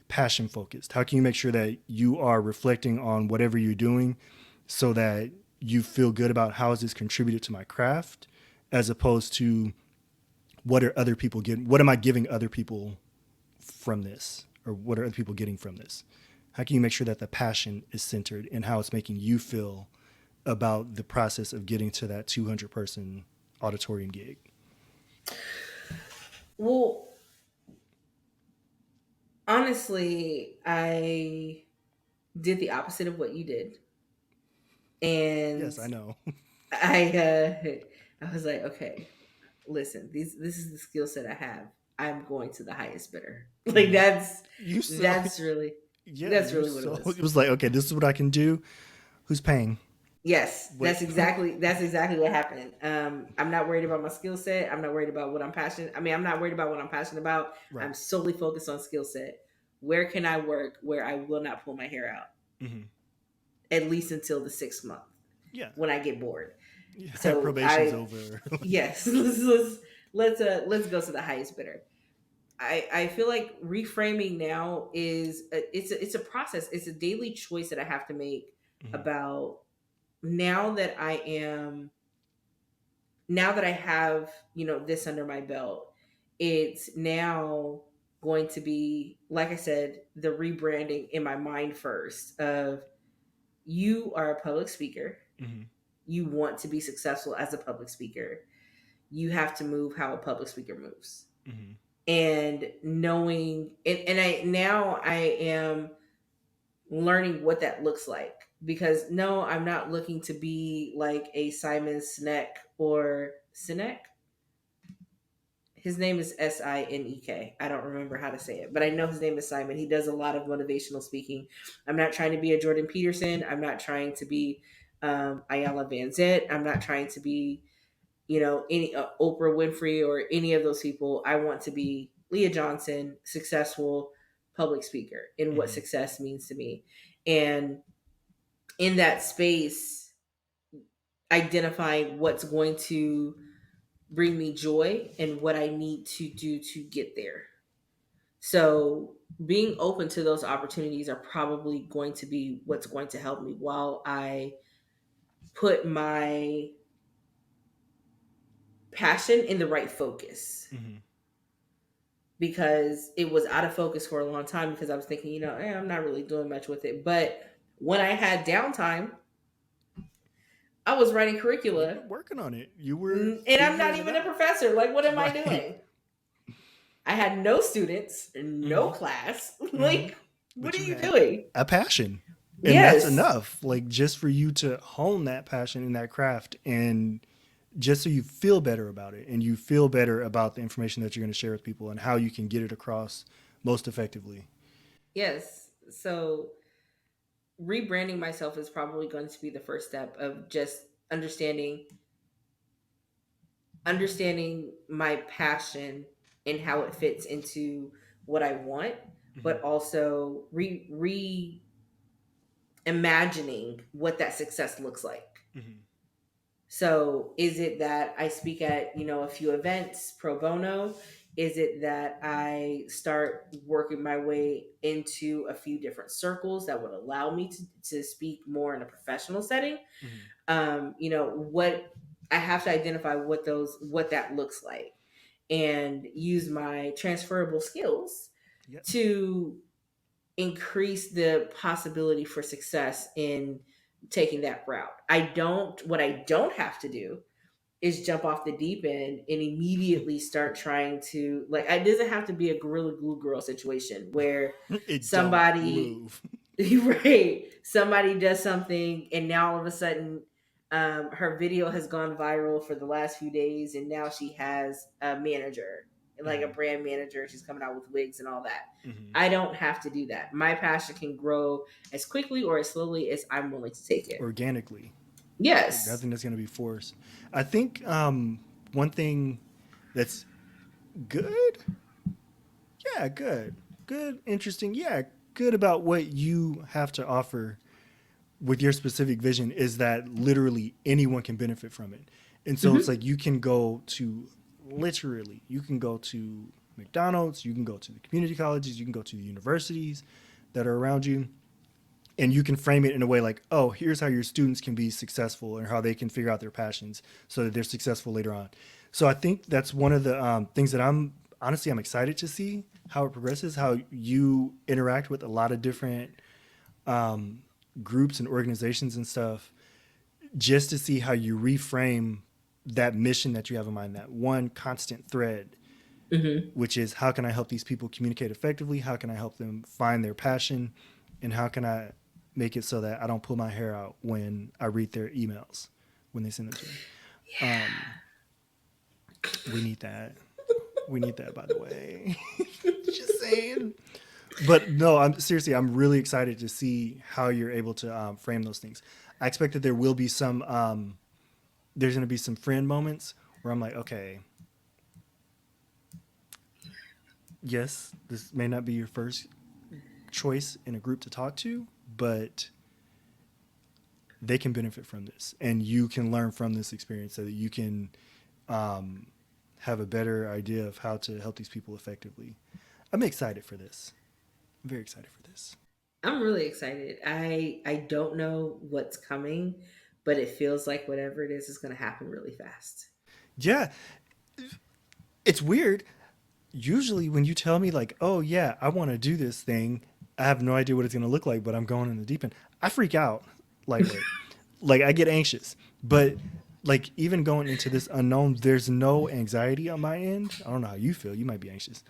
passion focused? How can you make sure that you are reflecting on whatever you're doing so that you feel good about how has this contributed to my craft as opposed to what are other people getting, what am I giving other people from this, or what are other people getting from this? How can you make sure that the passion is centered in how it's making you feel about the process of getting to that 200-person auditorium gig? Well, honestly, I did the opposite of what you did. And Yes, I know. I was like, okay, listen, this is the skill set I have. I'm going to the highest bidder. Like Hmm. that's You so that's really yeah, that's you really what it so was. it was like, okay, this is what I can do. Who's paying? Yes, What? that's exactly what happened. I'm not worried about my skill set. I'm not worried about what I'm passionate. I mean, I'm not worried about what I'm passionate about. Right. I'm solely focused on skill set. Where can I work where I will not pull my hair out Hmm. at least until the 6th month Yeah. when I get bored. Yeah. So Probation's I over. yes, let's go to the highest bidder. I feel like reframing now is it's a process. It's a daily choice that I have to make Hmm. about now that I am now that I have, this under my belt. It's now going to be, like I said, the rebranding in my mind first of you are a public speaker. Hmm. You want to be successful as a public speaker. You have to move how a public speaker moves. Hmm. And knowing and I now I am learning what that looks like, because no, I'm not looking to be like a Simon Sinek or Sinek. His name is Sinek. I don't remember how to say it, but I know his name is Simon. He does a lot of motivational speaking. I'm not trying to be a Jordan Peterson. I'm not trying to be Ayala Van Zant. I'm not trying to be, any Oprah Winfrey or any of those people. I want to be Leah Johnson, successful public speaker in what Hmm. success means to me. And in that space, identifying what's going to bring me joy and what I need to do to get there. So being open to those opportunities are probably going to be what's going to help me while I put my passion in the right focus, Hmm. because it was out of focus for a long time because I was thinking, I'm not really doing much with it. But when I had downtime, I was writing You curricula, were working on it. You were and I'm not figuring it even a out. professor. Like, what am I Right. doing? I had no students, no Hmm. class. Hmm. Like, what But are you you had doing? a passion. And that's Yes. enough. Like just for you to hone that passion in that craft and just so you feel better about it and you feel better about the information that you're going to share with people and how you can get it across most effectively. Yes. So rebranding myself is probably going to be the first step of just understanding my passion and how it fits into what I want, Hmm. but also imagining what that success looks like. Hmm. So is it that I speak at, a few events pro bono? Is it that I start working my way into a few different circles that would allow me to speak more in a professional setting? Hmm. What I have to identify what that looks like and use my transferable skills Yep. to increase the possibility for success in taking that route. What I don't have to do is jump off the deep end and immediately start trying to, like, it doesn't have to be a gorilla glue girl situation where It don't somebody move. right, somebody does something and now all of a sudden her video has gone viral for the last few days and now she has a manager, like a Hmm. brand manager. She's coming out with wigs and all that. Hmm. I don't have to do that. My passion can grow as quickly or as slowly as I'm willing to take it. Organically. Like Yes. nothing that's going to be forced. I think one thing that's good, yeah, good, interesting, yeah, good about what you have to offer with your specific vision is that literally anyone can benefit from it. And so it's Hmm. like you can go to literally, you can go to McDonald's, you can go to the community colleges, you can go to the universities that are around you, and you can frame it in a way like, oh, here's how your students can be successful and how they can figure out their passions so that they're successful later on. So I think that's one of the things that I'm excited to see how it progresses, how you interact with a lot of different groups and organizations and stuff, just to see how you reframe that mission that you have in mind, that one constant thread, Hmm. which is how can I help these people communicate effectively? How can I help them find their passion? And how can I make it so that I don't pull my hair out when I read their emails when they send them to me? Um, we need that. We need that, by the way. Just saying. But no, I'm seriously, I'm really excited to see how you're able to frame those things. I expect that there will be some, there's going to be some friend moments where I'm like, okay, yes, this may not be your first choice in a group to talk to, but they can benefit from this and you can learn from this experience so that you can um, have a better idea of how to help these people effectively. I'm excited for this. I'm very excited for this. I'm really excited. I don't know what's coming, but it feels like whatever it is going to happen really fast. Yeah, it's weird. Usually, when you tell me, like, oh, yeah, I want to do this thing, I have no idea what it's going to look like, but I'm going in the deep end. I freak out lightweight. Like, I get anxious. But, like, even going into this unknown, there's no anxiety on my end. I don't know how you feel. You might be anxious.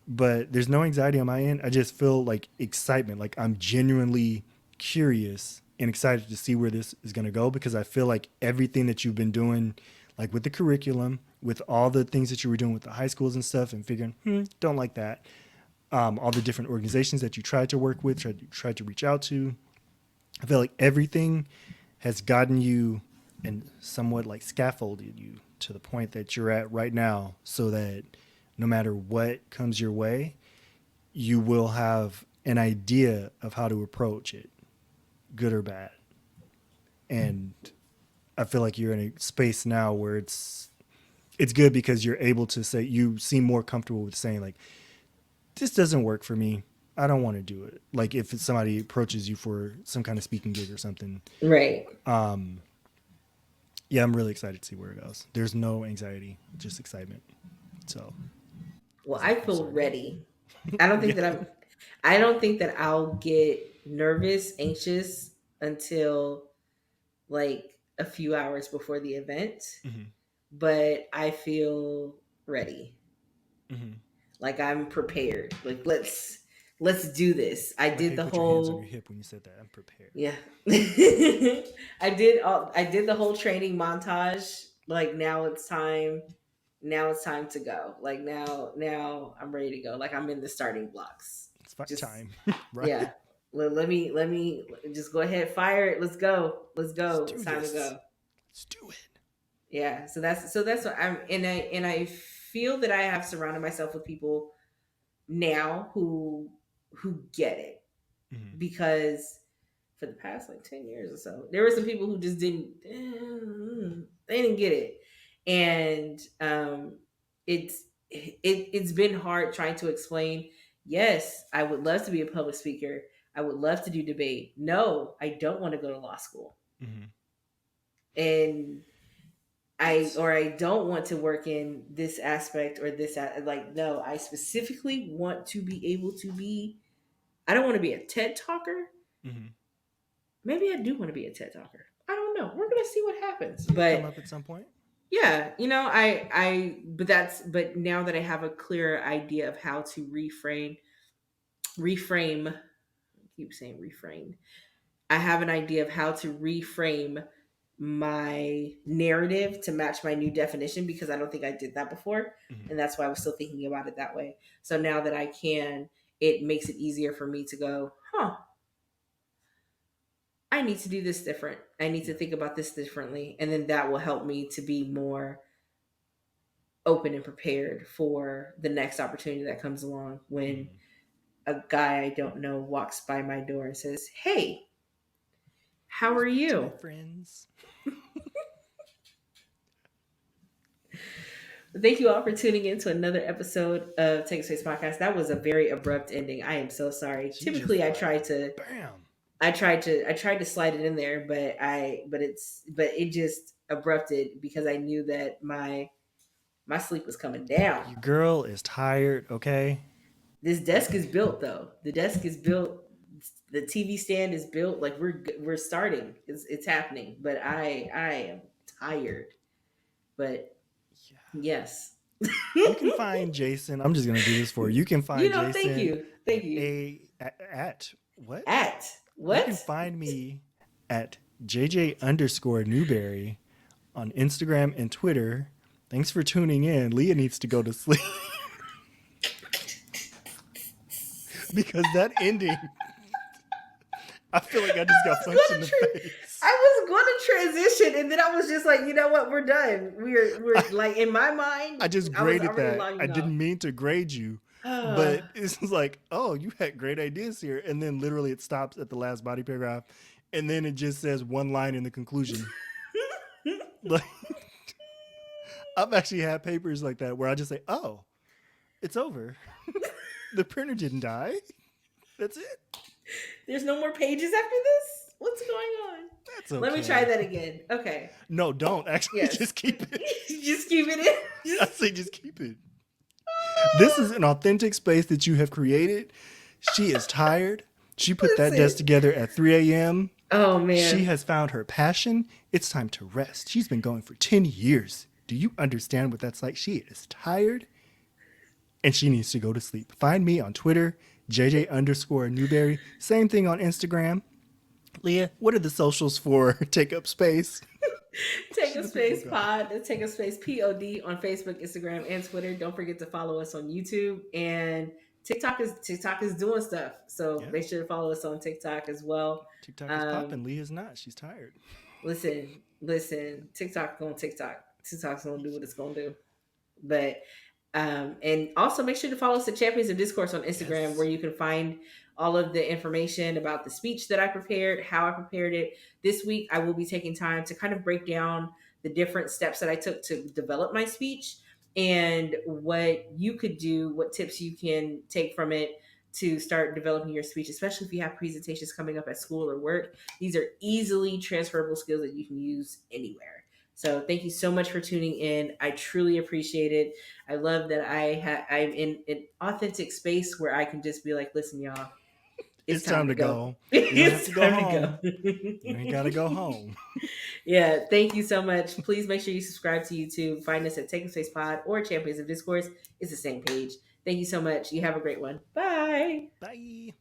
But there's no anxiety on my end. I just feel like excitement. Like, I'm genuinely curious and excited to see where this is going to go because I feel like everything that you've been doing, like with the curriculum, with all the things that you were doing with the high schools and stuff, and figuring, don't like that. All the different organizations that you tried to work with, tried to reach out to. I feel like everything has gotten you and somewhat like scaffolded you to the point that you're at right now, so that no matter what comes your way, you will have an idea of how to approach it, good or bad. And I feel like you're in a space now where it's good because you're able to say you seem more comfortable with saying like this doesn't work for me. I don't want to do it. Like if somebody approaches you for some kind of speaking gig or something. Right. Yeah, I'm really excited to see where it goes. There's no anxiety, just excitement. So Well, as I I'm feel concerned. ready. I don't think Yeah. that I'm I don't think that I'll get nervous, anxious until like a few hours before the event, Mm-hmm. but I feel ready. Mm-hmm. Like I'm prepared. Like let's do this. I Like how did you the put your hands on your whole hip when you said that. I'm prepared. yeah. I did the whole training montage. Like now it's time to go. Like now I'm ready to go. Like I'm in the starting blocks. It's fight Just time, right? yeah. Let me just go ahead, fire it. Let's go. Let's Let's go. It's do time to this. go. Let's do it. Yeah. So that's what I'm and I feel that I have surrounded myself with people now who get it Mm-hmm. because for the past like 10 years or so there were some people who just they didn't get it. And it's been hard trying to explain, yes, I would love to be a public speaker, I would love to do debate, no, I don't want to go to law school, Mm-hmm. and I That's or I don't want to work in this aspect or like no, I specifically want to be able to be, I don't want to be a TED talker. mm-hmm. Maybe I do want to be a TED talker. I don't know. We're gonna see what happens. It'll come But up at some point. yeah, but now that I have a clearer idea of how to reframe, I keep saying reframe. I have an idea of how to reframe my narrative to match my new definition because I don't think I did that before. Mm-hmm. And that's why I was still thinking about it that way. So now that I can, it makes it easier for me to go, huh, I need to do this different. I need to Yeah. think about this differently. And then that will help me to be more open and prepared for the next opportunity that comes along when Mm-hmm. a guy I don't know walks by my door and says, "Hey, how Can you are speak to my you?" friends? Thank you all for tuning in to another episode of Take Space Podcast. That was a very abrupt ending. I am so sorry. She Typically just I like try to bam. I tried to slide it in there, but it just abrupted because I knew that my sleep was coming down. Your girl is tired, okay? This desk is built though. The desk is built. The TV stand is built. Like we're starting. It's happening. But I am tired. But Yeah. yes, You can find Jason. I'm just gonna do this for you. You can find thank Jason you, thank you. at what? At You can what? find me at JJ underscore Newberry on Instagram and Twitter. Thanks for tuning in. Leah needs to go to sleep because that ending, I feel like I just got was punched going in to the face. I was going to transition, and then I was just like, you know what? We're done. We're like in my mind, I just I was graded already that. I logging off. didn't mean to grade you, but it's like, oh, you had great ideas here. And then literally it stops at the last body paragraph. And then it just says one line in the conclusion. Like, I've actually had papers like that where I just say, oh, it's over. The printer didn't die. That's it. There's no more pages after this. What's going on? That's Let me try okay. that again. Okay. No, don't. Actually, Yes. just keep it. Just keep it in. I Just say just keep it. This is an authentic space that you have created. She is tired. She put that desk listen. together at 3 a.m. Oh She man. has found her passion. It's time to rest. She's been going for 10 years. Do you understand what that's like? She is tired and she needs to go to sleep. Find me on Twitter, JJ underscore Newberry. Same thing on Instagram. Leah, what are the socials for Take Up Space? Take Should a the people space go? pod. Take a space pod on Facebook, Instagram, and Twitter. Don't forget to follow us on YouTube and TikTok is doing stuff. So Yeah. make sure to follow us on TikTok as well. TikTok is Um, popping. Leah's not. She's tired. listen. TikTok going TikTok. TikTok's gonna do what it's gonna do. But And also make sure to follow us at Champions of Discourse on Instagram, where Yes. you can find all of the information about the speech that I prepared, how I prepared it. This week, I will be taking time to kind of break down the different steps that I took to develop my speech and what you could do, what tips you can take from it to start developing your speech, especially if you have presentations coming up at school or work. These are easily transferable skills that you can use anywhere. So thank you so much for tuning in. I truly appreciate it. I love that I'm in an authentic space where I can just be like, listen, y'all, it's It's time time to to go. go. You don't have to It's go time to home. You ain't got to go. go home. Yeah, thank you so much. Please make sure you subscribe to YouTube. Find us at Taking Space Pod or Champions of Discourse. It's the same page. Thank you so much. You have a great one. Bye. Bye.